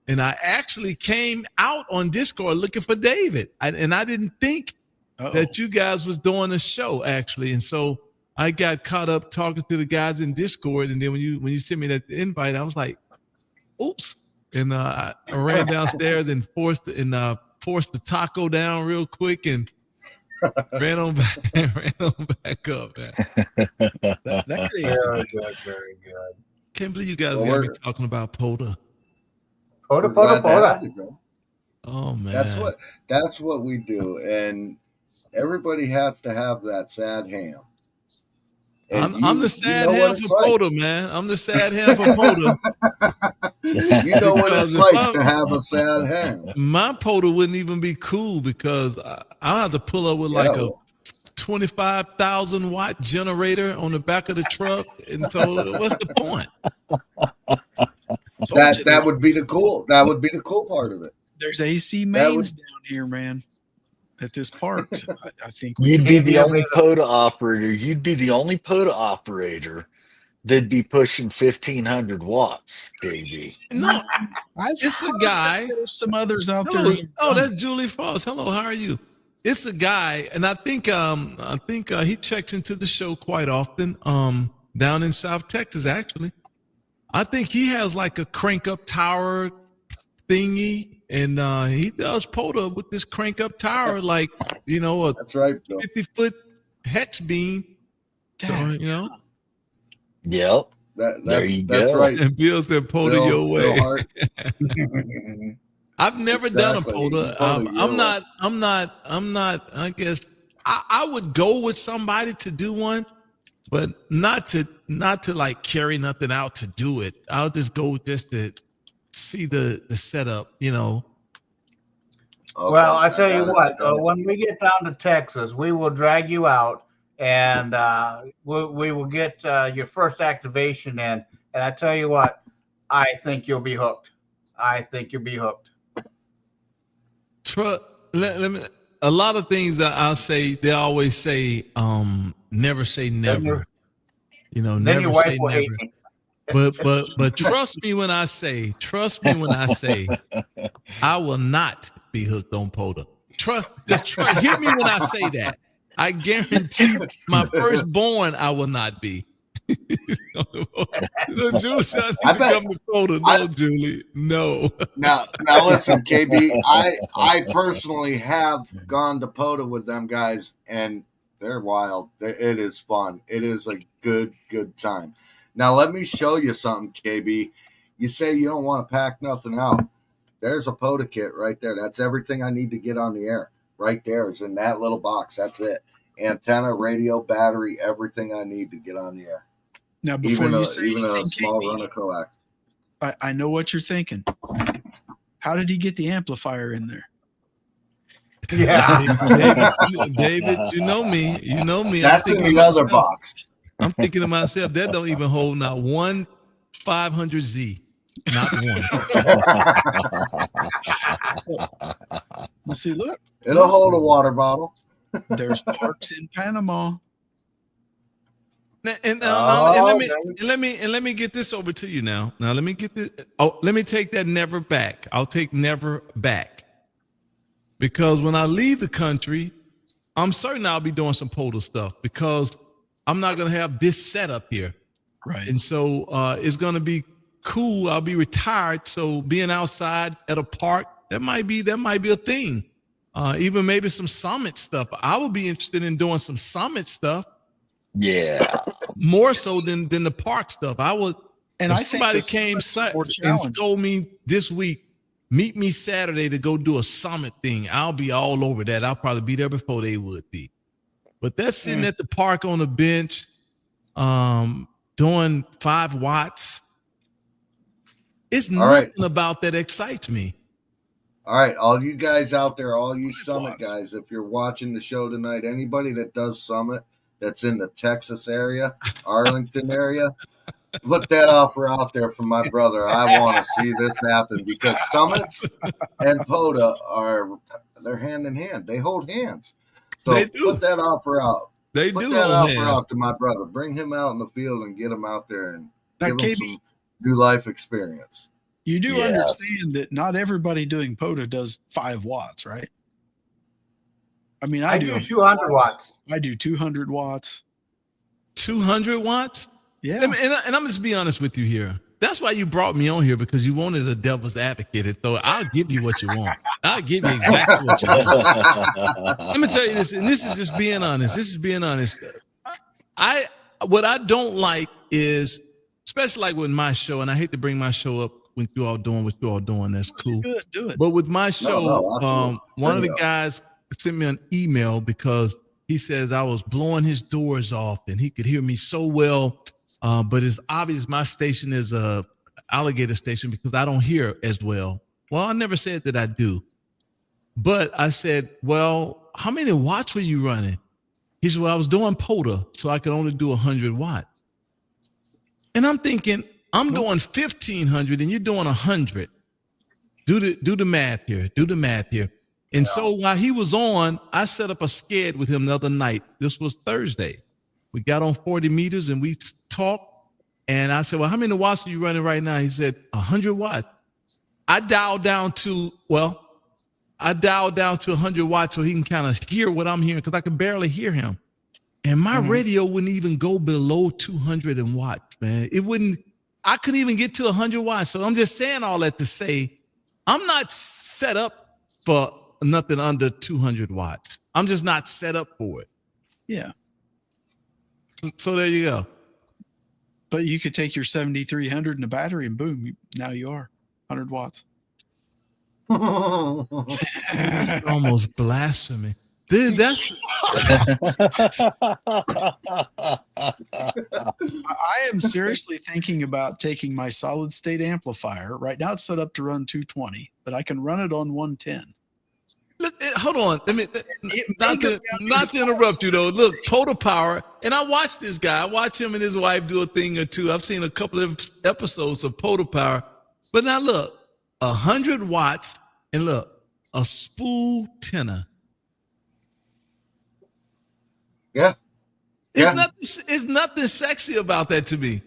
And I actually came out on Discord looking for David. I didn't think that you guys was doing a show, actually. And so I got caught up talking to the guys in Discord. And then when you sent me that invite, I was like, oops. And I ran downstairs and forced the taco down real quick and ran on back up, man. That could Very good, very good. Can't believe you guys Well, got me we're- talking about POTA. POTA, We're glad POTA, to have POTA. you, bro. Oh man, That's what we do, and everybody has to have that sad ham. And I'm the sad know what ham it's for like. POTA, man. I'm the sad ham for POTA. You know what Because it's if like to have a sad ham. My POTA wouldn't even be cool because I'll have to pull up with like a 25,000 watt generator on the back of the truck, and so what's the point? That would be the cool. That would be the cool part of it. There's AC mains down here, man. At this park, I think You'd be the only POTA operator. You'd be the only POTA operator that'd be pushing 1,500 watts, KB. No, it's a guy. There's some others out Hello. there. Oh, that's Julie Foss. Hello, how are you? It's a guy, and I think he checks into the show quite often. Down in South Texas, actually. I think he has like a crank up tower thingy. And he does POTA with this crank up tower, like, a That's right, Bill. 50-foot hex beam. Yep. That's go. right. And Bill said POTA Bill- your way. Bill Hart. I've never done a Exactly. POTA. I'm not, I guess I would go with somebody to do one, but not to like carry nothing out to do it. I'll just go just to see the setup, Okay, Well, I tell you got it, what, got it. when we get down to Texas, we will drag you out, and we will get your first activation in. And I tell you what, I think you'll be hooked. I think you'll be hooked. Let me. A lot of things that I'll say, they always say, never say never. Then Never your say wife will hate never. me. But trust me when I say, I will not be hooked on POTA. Hear me when I say that. I guarantee my firstborn I will not be. Julie said I need to come to POTA. No, Julie, no. Now listen, KB. I personally have gone to POTA with them guys, and they're wild. It is fun. It is a good time. Now let me show you something, KB. You say you don't want to pack nothing out. There's a POTA kit right there. That's everything I need to get on the air. Right there is in that little box. That's it. Antenna, radio, battery, everything I need to get on the air. Now, before Even you a say anything, small KB, run of coax. I know what you're thinking. How did he get the amplifier in there? Yeah. David, you know me. That's in the other box. I'm thinking to myself, that don't even hold not one 500Z. Not one. Well, see, look, It'll hold a water bottle. there's parks in Panama. And let me get this over to you now. Now let me get this. Oh, let me take that never back. I'll take never back, because when I leave the country, I'm certain I'll be doing some POTA stuff because I'm not gonna have this setup here, Right. and so it's gonna be cool. I'll be retired, so being outside at a park that might be a thing. Even maybe some summit stuff. I would be interested in doing some summit stuff. Yeah. More so than the park stuff. I would. And If I think somebody the came summit's more and challenging. told me this week, meet me Saturday to go do a summit thing, I'll be all over that. I'll probably be there before they would be. But that's sitting at the park on a bench, doing 5 watts. It's nothing about that excites me. All right, all you guys out there, all you Summit guys, if you're watching the show tonight, anybody that does Summit that's in the Texas area, Arlington area, put that offer out there for my brother. I want to see this happen because Summits and POTA they're hand in hand. They hold hands. So They do. put that offer out. They Put do that hold offer hands. out to my brother. Bring him out in the field and get him out there and Now, give him KB, some new life experience. you do Yes. understand that not everybody doing POTA does 5 watts, right? I mean, I do 200 watts. I do 200 watts. 200 watts? Yeah. And I'm just be honest with you here. That's why you brought me on here, because you wanted a devil's advocate. So I'll give you what you want. I'll give you exactly what you want. Let me tell you this, and this is just being honest. This is being honest. What I don't like is, especially like with my show, and I hate to bring my show up when you all doing what you all doing. That's cool. Do it. But with my show, one of the Bring it up. guys sent me an email because he says I was blowing his doors off and he could hear me so well. But it's obvious my station is a alligator station because I don't hear as well. Well, I never said that I do. But I said, well, how many watts were you running? He said, well, I was doing POTA, so I could only do 100 watts. And I'm thinking, I'm doing 1,500 and you're doing 100. Do the math here. Do the math here. And so while he was on, I set up a sked with him the other night. This was Thursday. We got on 40 meters and we talked. And I said, well, how many watts are you running right now? He said, 100 watts. I dialed down to 100 watts so he can kind of hear what I'm hearing, because I could barely hear him. And my radio wouldn't even go below 200 watts, man. It wouldn't. I couldn't even get to 100 watts. So I'm just saying all that to say, I'm not set up for nothing under 200 watts. I'm just not set up for it. Yeah. So there you go. But you could take your 7,300 and a battery and boom, now you are 100 watts. That's almost blasphemy. Dude, that's I am seriously thinking about taking my solid state amplifier. Right now it's set up to run 220, but I can run it on 110. Look, hold on. Not to interrupt you though. Look, POTA Power, and I watch this guy. I watch him and his wife do a thing or two. I've seen a couple of episodes of POTA Power. But now look, 100 watts, and look, a spool tenor. Yeah. It's nothing sexy about that to me.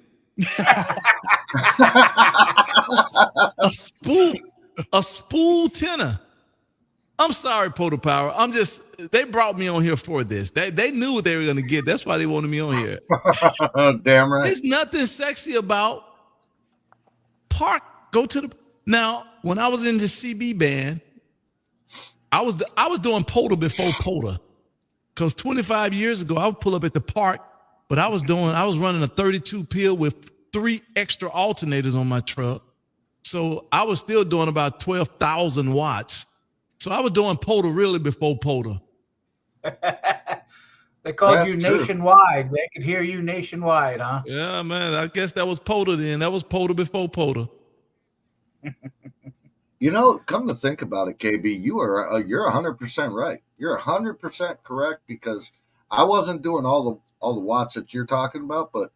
a spool tenor. I'm sorry, POTA Power. They brought me on here for this. They knew what they were going to get. That's why they wanted me on here. Damn right. There's nothing sexy about now, when I was in the CB band, I was doing POTA before POTA. Because 25 years ago, I would pull up at the park, but I was running a 32 pill with 3 extra alternators on my truck. So I was still doing about 12,000 watts. So I was doing POTA really before POTA. They called you nationwide. They could hear you nationwide, huh? Yeah, man. I guess that was POTA then. That was POTA before POTA. You know, come to think about it, KB, you're 100% right. You're 100% correct, because I wasn't doing all the watts that you're talking about, but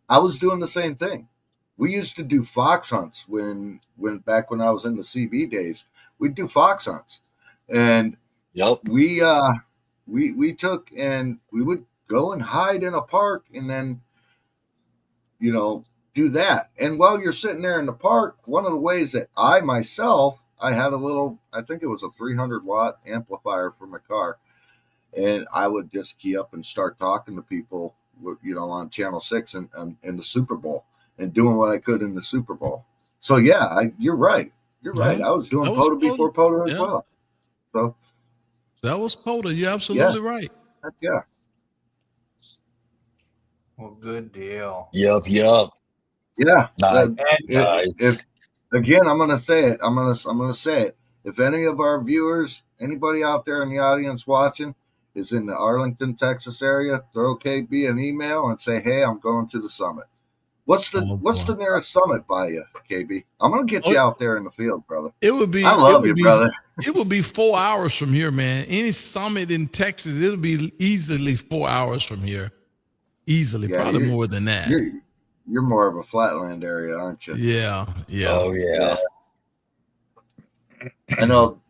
I was doing the same thing. We used to do fox hunts when back when I was in the CB days. We'd do fox hunts, and we took and we would go and hide in a park, and then do that. And while you're sitting there in the park, one of the ways that I had a little, I think it was a 300 watt amplifier for my car, and I would just key up and start talking to people, on Channel 6 and in the Super Bowl, and doing what I could in the Super Bowl. So yeah, you're right. You're right. I was doing POTA before POTA as well. So that was POTA. You're absolutely right. Yeah. Well, good deal. Yup. Yeah. Nice. Again, I'm gonna say it. I'm gonna say it. If any of our viewers, anybody out there in the audience watching, is in the Arlington, Texas area, throw KB an email and say, "Hey, I'm going to the summit." What's the nearest summit by you, KB? I'm gonna get you out there in the field, brother. It would be. I love you, brother. It would be 4 hours from here, man. Any summit in Texas, it'll be easily 4 hours from here. Easily, probably more than that. You're more of a flatland area, aren't you? Yeah. Oh yeah. I know.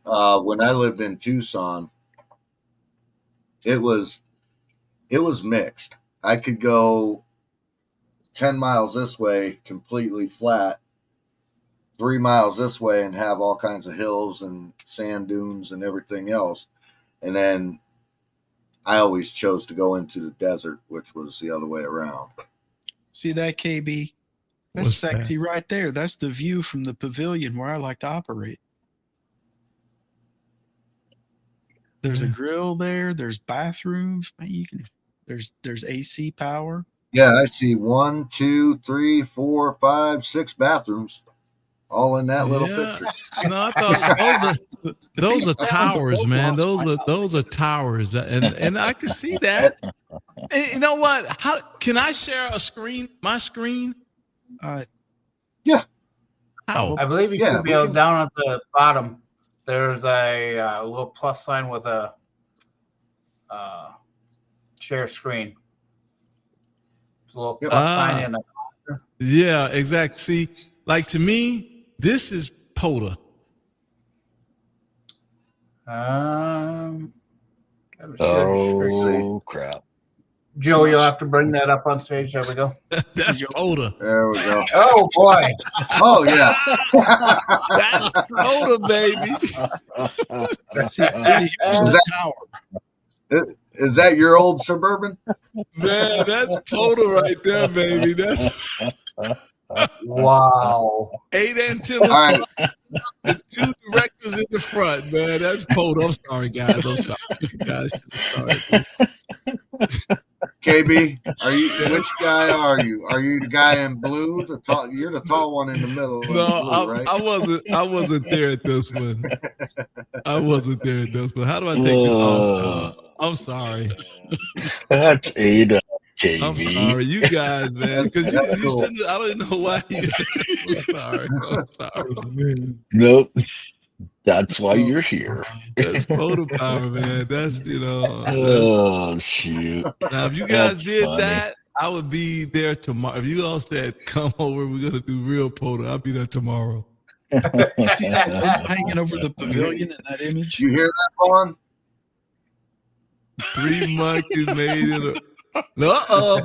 When I lived in Tucson, it was mixed. I could go 10 miles this way completely flat, 3 miles this way and have all kinds of hills and sand dunes and everything else. And then I always chose to go into the desert, which was the other way around. See that, KB? That's What's sexy right there. That's the view from the pavilion where I like to operate. There's a grill there. There's bathrooms. Man, there's AC power. Yeah, I see 1, 2, 3, 4, 5, 6 bathrooms, all in that little picture. No, I thought those are towers, man. Those are towers, and I can see that. And you know what? How can I share a screen? My screen? Yeah. How? I believe you should be down at the bottom. There's a little plus sign with a share screen. It's a little plus sign in it. Yeah, exactly. See, like to me, this is POTA. Oh, crap. Joe, you'll have to bring that up on stage. There we go. That's POTA. There we go. Oh, boy. Oh, yeah. That's POTA, baby. Is that your old Suburban? Man, that's POTA right there, baby. That's wow. 8 antennas. All right. The 2 directors in the front, man. That's POTA. I'm sorry, guys. I'm sorry. Guys, I'm sorry. KB, which guy are you? Are you the guy in blue? You're the tall one in the middle. No, blue, right? I wasn't there at this one. I wasn't there at this one. How do I take this off? I'm sorry. That's Ada, KB. I'm sorry, you guys, man. Because you shouldn't. I don't know why you. I'm sorry. Nope. That's why you're here. That's POTA power, man. That's oh shoot! Now, if you guys did that, I would be there tomorrow. If you all said, "Come over, we're gonna do real POTA," I'll be there tomorrow. You see that hanging over the pavilion in that image? You hear that, Vaughn? 3 monkeys made it.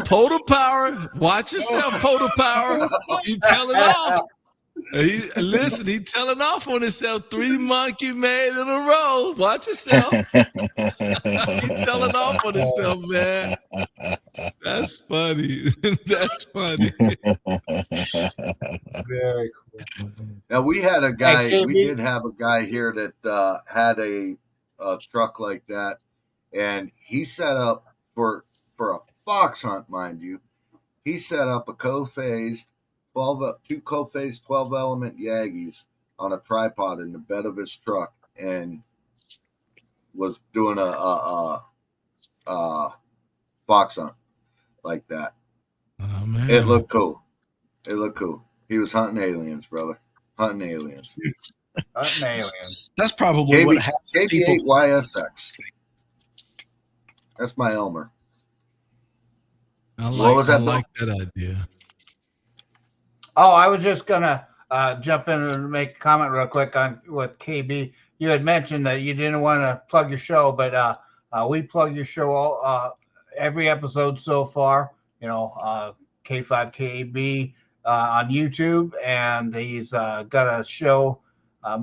POTA power. Watch yourself, POTA power. You telling off. He's telling off on himself. 3 monkeys made in a row. Watch yourself. He's telling off on himself, man. That's funny. That's funny. Very cool. Now we had a guy. We did have a guy here that had a truck like that, and he set up for a fox hunt, mind you. He set up a co-phased 2 co-phased 12-element Yagis on a tripod in the bed of his truck, and was doing a fox hunt like that. Oh man, it looked cool. He was hunting aliens, brother. Hunting aliens. That's probably what happens. KB8YSX. That's my Elmer. I like that idea. Oh, I was just gonna jump in and make a comment real quick on with KB. You had mentioned that you didn't want to plug your show, but we plug your show all every episode so far. K5KB on YouTube, and he's got a show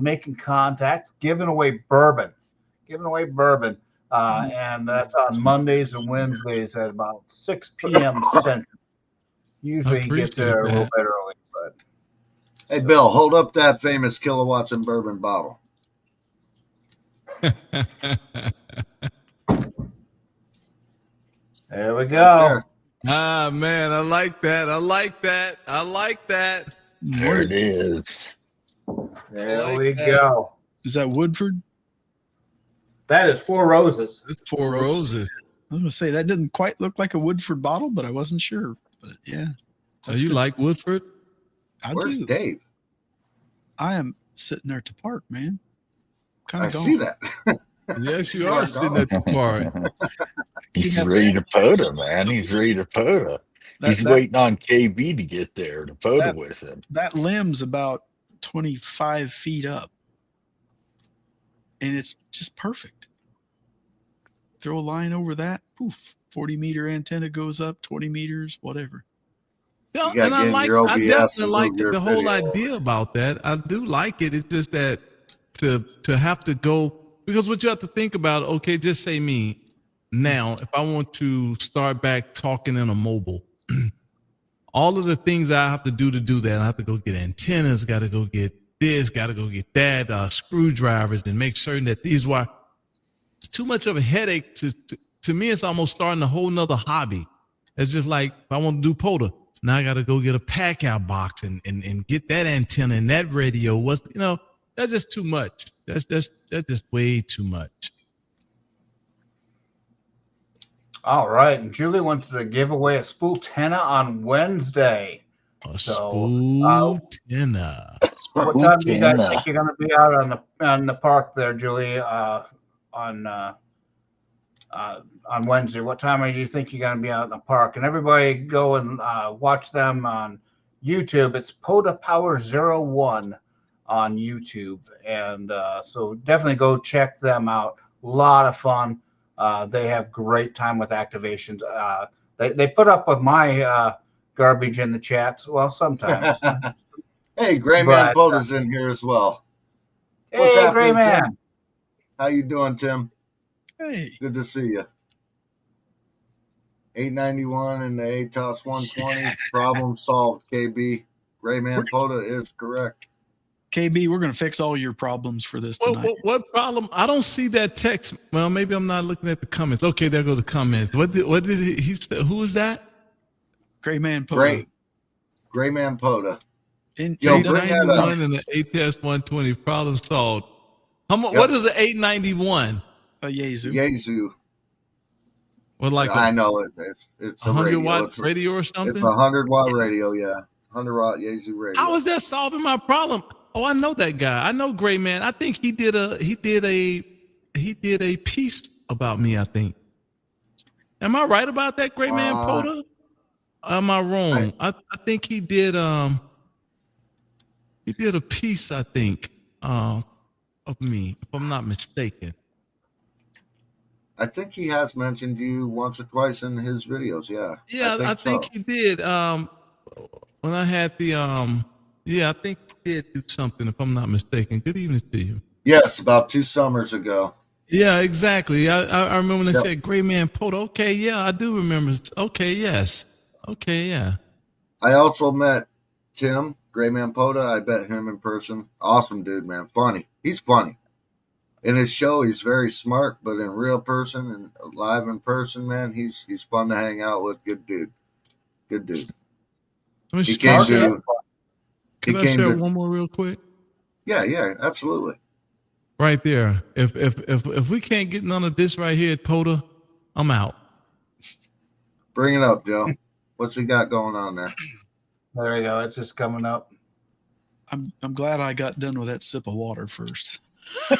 making contact, giving away bourbon, and that's on Mondays and Wednesdays at about 6 p.m. Central. Usually he gets there a little bit early, but hey, Bill, hold up that famous kilowatts in bourbon bottle. There we go. Ah, man, I like that. There it is. There we go. Is that Woodford? That is Four Roses. It's Four Roses. I was going to say, that didn't quite look like a Woodford bottle, but I wasn't sure. But yeah. You like Woodford? Where's Dave? I am sitting there at the park, man. I see that. Yes, you are sitting at the park. He's ready to POTA, man. He's ready to POTA. He's waiting on KB to get there to POTA with him. That limb's about 25 feet up. And it's just perfect. Throw a line over that, poof, 40-meter antenna goes up, 20 meters, whatever. Yeah, and I definitely like the whole idea about that. I do like it. It's just that to have to go, because what you have to think about, okay, just say me now, if I want to start back talking in a mobile, all of the things I have to do that. I have to go get antennas, got to go get this, got to go get that, screwdrivers, and make certain that these wire. It's too much of a headache. To me, it's almost starting a whole nother hobby. It's just like, if I want to do POTA, now I got to go get a pack out box and get that antenna and that radio. That's just too much. That's just way too much. All right. And Julie wants to give away a spool tenna on Wednesday. Spool tenna. What time do you guys think you're going to be out on the park there, Julie, on Wednesday? What time do you think you're going to be out in the park? And everybody go and watch them on YouTube. It's POTA Power 01 on YouTube. And so definitely go check them out. A lot of fun. They have great time with activations. They put up with my garbage in the chats. Well, sometimes. Hey, Gray Man POTA's in here as well. What's happening, Gray Man? Tim? How you doing, Tim? Hey. Good to see you. 891 and the ATOS 120. Problem solved, KB. Gray Man POTA is correct. KB, we're going to fix all your problems for this tonight. What problem? I don't see that text. Well, maybe I'm not looking at the comments. Okay, there go the comments. What did he say? Who was that? Gray Man POTA. Gray Man POTA. Yo, 891 and the ATOS 120. Problem solved. What is an 891? A Yaesu. Yaesu. Well, like I know it's a 100-watt radio or something. It's a 100-watt radio, yeah. 100-watt Yaesu radio. How is that solving my problem? Oh, I know that guy. I know Gray Man. I think he did a piece about me, I think. Am I right about that, Gray Man POTA? Am I wrong? I think he did a piece, I think, of me, if I'm not mistaken. I think he has mentioned you once or twice in his videos, yeah. Yeah, I think he did. When I had the I think he did do something, if I'm not mistaken. Good evening to you. Yes, about 2 summers ago. Yeah, exactly. I remember when they said Gray Man POTA. Okay, yeah, I do remember. Okay, yes. Okay, yeah. I also met Tim, Gray Man POTA. I met him in person. Awesome dude, man. Funny. He's funny. In his show, he's very smart, but in real person and live in person, man, he's fun to hang out with. Good dude. Good dude. Can I share one more real quick? Yeah, absolutely. Right there. If we can't get none of this right here at POTA, I'm out. Bring it up, Joe. What's he got going on there? There we go. It's just coming up. I'm glad I got done with that sip of water first. Do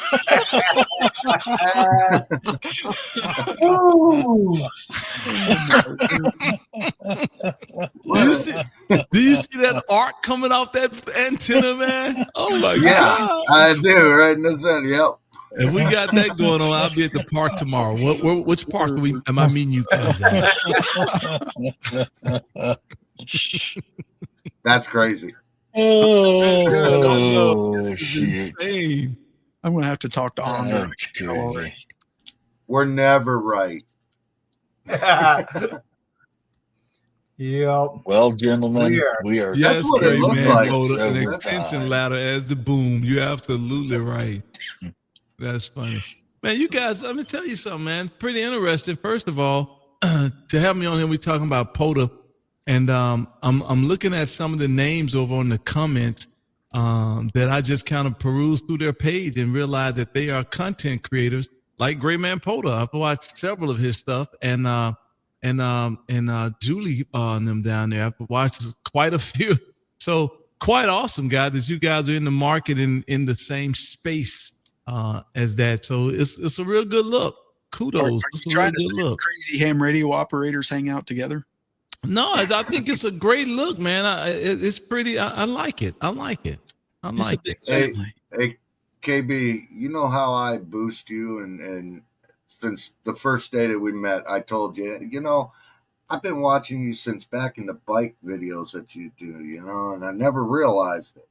you see that arc coming off that antenna, man? Oh my God. Yeah, I do, right in the center. Yep. If we got that going on, I'll be at the park tomorrow. Which park am I meeting you guys at? That's crazy. Oh, shit. Insane. I'm going to have to talk to Andre. We're never right. Yep. Well, gentlemen, we are. Yes, That's what it looked like. An extension ladder as the boom. You're absolutely right. That's funny. Man, you guys, let me tell you something, man. Pretty interesting. First of all, to have me on here, we're talking about POTA. And I'm looking at some of the names over on the comments that I just kind of perused through their page and realized that they are content creators like Gray Man POTA. I've watched several of his stuff, and Julie and them down there. I've watched quite a few. So quite awesome, guys, that you guys are in the market in the same space as that. So it's a real good look. Kudos. Are you trying to say crazy ham radio operators hang out together? No, I think it's a great look, man. It's pretty. I like it. I like it. Hey, KB, you know how I boost you, and since the first day that we met, I told you, I've been watching you since back in the bike videos that you do, and I never realized it.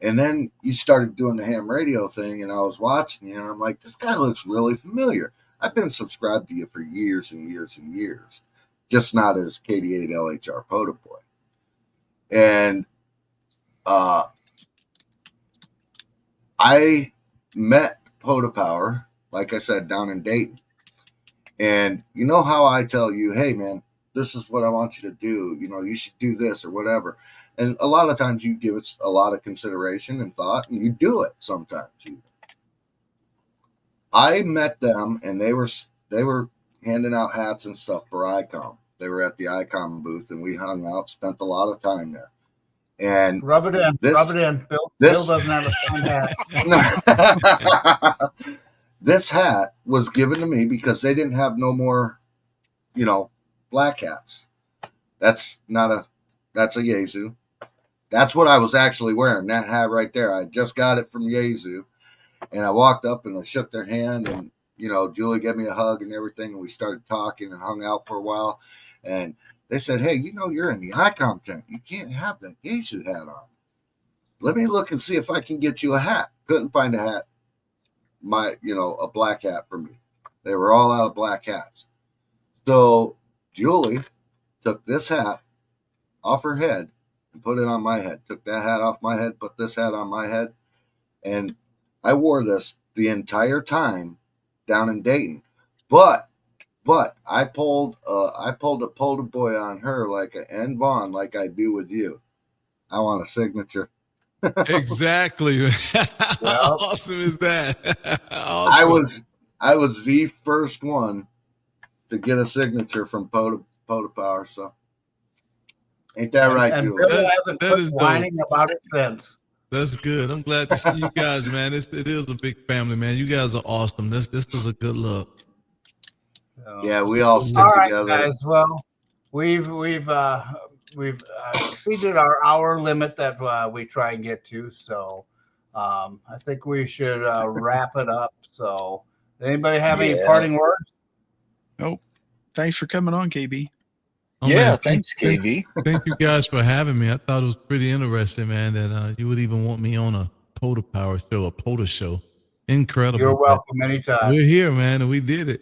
And then you started doing the ham radio thing, and I was watching you, and I'm like, this guy looks really familiar. I've been subscribed to you for years and years and years. Just not as KD8 LHR POTA Boy. And I met POTA Power, like I said, down in Dayton. And you know how I tell you, hey, man, this is what I want you to do. You know, you should do this or whatever. And a lot of times you give it a lot of consideration and thought, and you do it sometimes. I met them, and they were handing out hats and stuff for ICOM. They were at the ICOM booth, and we hung out, spent a lot of time there. And rub it in. Bill doesn't have a signed hat. This hat was given to me because they didn't have no more, black hats. That's a Yaesu. That's what I was actually wearing, that hat right there. I just got it from Yaesu. And I walked up and I shook their hand, and, Julie gave me a hug and everything. And we started talking and hung out for a while. And they said, hey, you're in the ICOM tent. You can't have that Yaesu hat on. Let me look and see if I can get you a hat. Couldn't find a hat. A black hat for me. They were all out of black hats. So Julie took this hat off her head and put it on my head. Took that hat off my head, put this hat on my head. And I wore this the entire time down in Dayton. But I pulled a POTA boy on her and Vaughn like I do with you. I want a signature. Exactly. How awesome is that? Awesome. I was the first one to get a signature from POTA Power. So ain't that right, and Julie? Bill hasn't quit whining about it since. That's good. I'm glad to see you guys, man. It is a big family, man. You guys are awesome. This is a good look. Yeah, we all stick together. Guys. Well, we've exceeded our hour limit that we try and get to. So I think we should wrap it up. So anybody have any parting words? Nope. Thanks for coming on, KB. Oh, man, thanks, KB. Thank you guys for having me. I thought it was pretty interesting, man, that you would even want me on a POTA Power show, a POTA show. Incredible. You're welcome anytime. We're here, man, and we did it.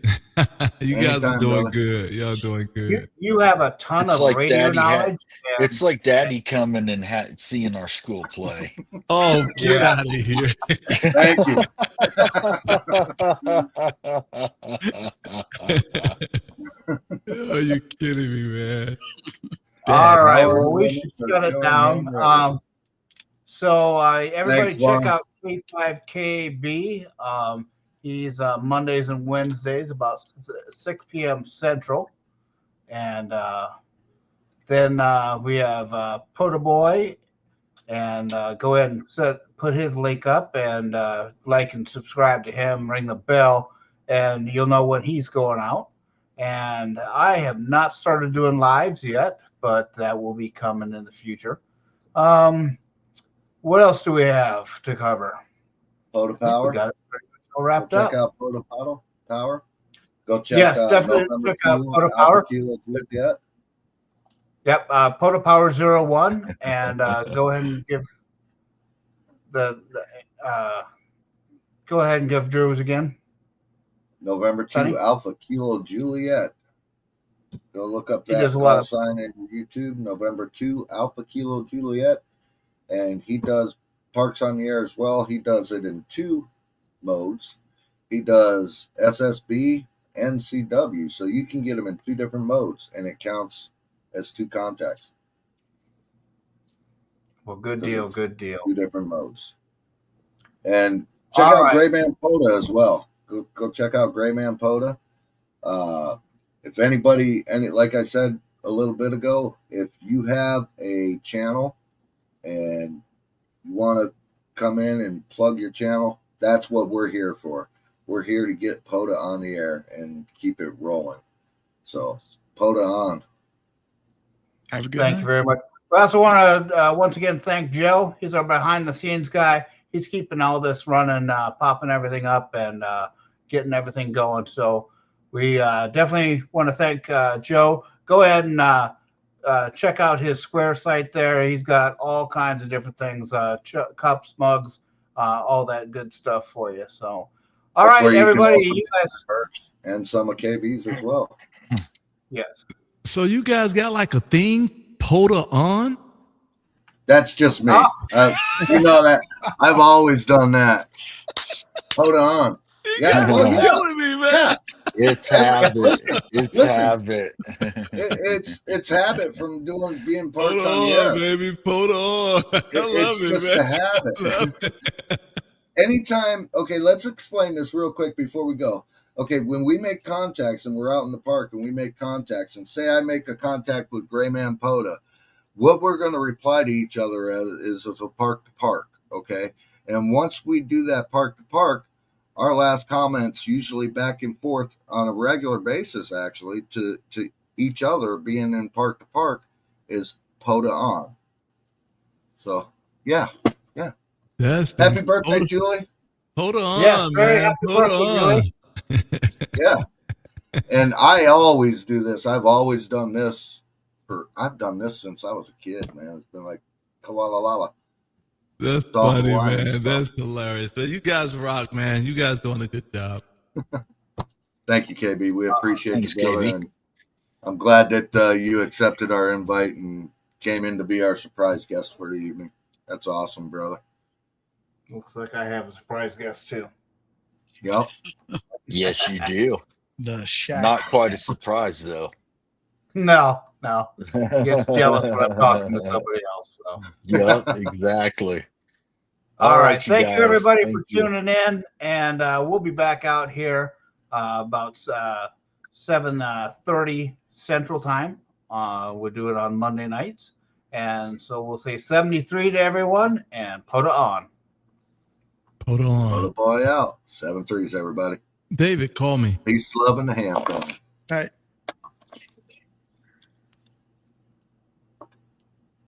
You anytime, guys are doing brother. Good. Y'all doing good. You have a ton of radio knowledge. It's like Daddy coming and seeing our school play. Oh, get out of here. Thank you. Are you kidding me, man? All right. Well, we should shut it down. So everybody check out K5KB. He's Mondays and Wednesdays about 6 p.m. Central. And then we have POTA Boy. And go ahead and put his link up and like and subscribe to him, ring the bell, and you'll know when he's going out. And I have not started doing lives yet, but that will be coming in the future. What else do we have to cover? POTA Power. We got it all wrapped up. Check out POTA Power. Go check definitely check out POTA Power. Yep, POTA Power 01, and go ahead and give go ahead and give Drew's again. November 2, Sonny? Alpha Kilo Juliet. Go look up that call sign in YouTube. November 2, Alpha Kilo Juliet. And he does Parks on the Air as well. He does it in 2 modes. He does SSB and CW. So you can get him in 2 different modes, and it counts as 2 contacts. Well, good deal. 2 different modes. And check out Gray Man POTA as well. Go check out Gray Man POTA. If anybody, like I said a little bit ago, if you have a channel and you want to come in and plug your channel, that's what we're here for. We're here to get POTA on the air and keep it rolling. So, POTA on. Have a good Thank you very much. I also want to once again thank Joe. He's our behind-the-scenes guy. He's keeping all this running, popping everything up, and getting everything going. So we definitely want to thank Joe. Go ahead and check out his Square site there. He's got all kinds of different things, cups, mugs, all that good stuff for you. So, all right, everybody, you guys. And some of KB's as well. Yes. So you guys got like a thing, POTA on? That's just me. Oh. You know that I've always done that. Hold on. Yeah, You're yeah. killing me, man. Yeah. It's habit. Listen, It's listen. habit. It's habit from being parts Hold on the on, air. baby. Hold on. I love It's it, just man. a habit. Love it. Anytime, okay, let's explain this real quick before we go. Okay, when we make contacts and we're out in the park and we make contacts, and say I make a contact with Gray Man POTA, what we're going to reply to each other as is a park to park, okay? And once we do that park to park, our last comments usually back and forth on a regular basis, actually, to each other being in park to park is POTA on. So, yeah. That's Happy birthday, Julie. Hold on, Yes, very man. happy Hold birthday, on. Yeah. And I always do this. I've always done this I've done this since I was a kid, man. It's been like kawalalala. That's Dog funny, line man. stuff. That's hilarious. But you guys rock, man. You guys doing a good job. Thank you, KB. We appreciate Thanks, you, brother. KB. And I'm glad that you accepted our invite and came in to be our surprise guest for the evening. That's awesome, brother. Looks like I have a surprise guest too. Yep. Yes, you do. The shack. Not quite a surprise, though. No. Gets jealous when I'm talking to somebody else. So. Yep, exactly. All right. you Thank guys. you, everybody, Thank for you. tuning in. And we'll be back out here about 7:30 Central Time. We'll do it on Monday nights. And so we'll say 73 to everyone and POTA on. Hold on. POTA boy out. 7-3s, everybody. David, call me. Peace, love, and the ham. All right.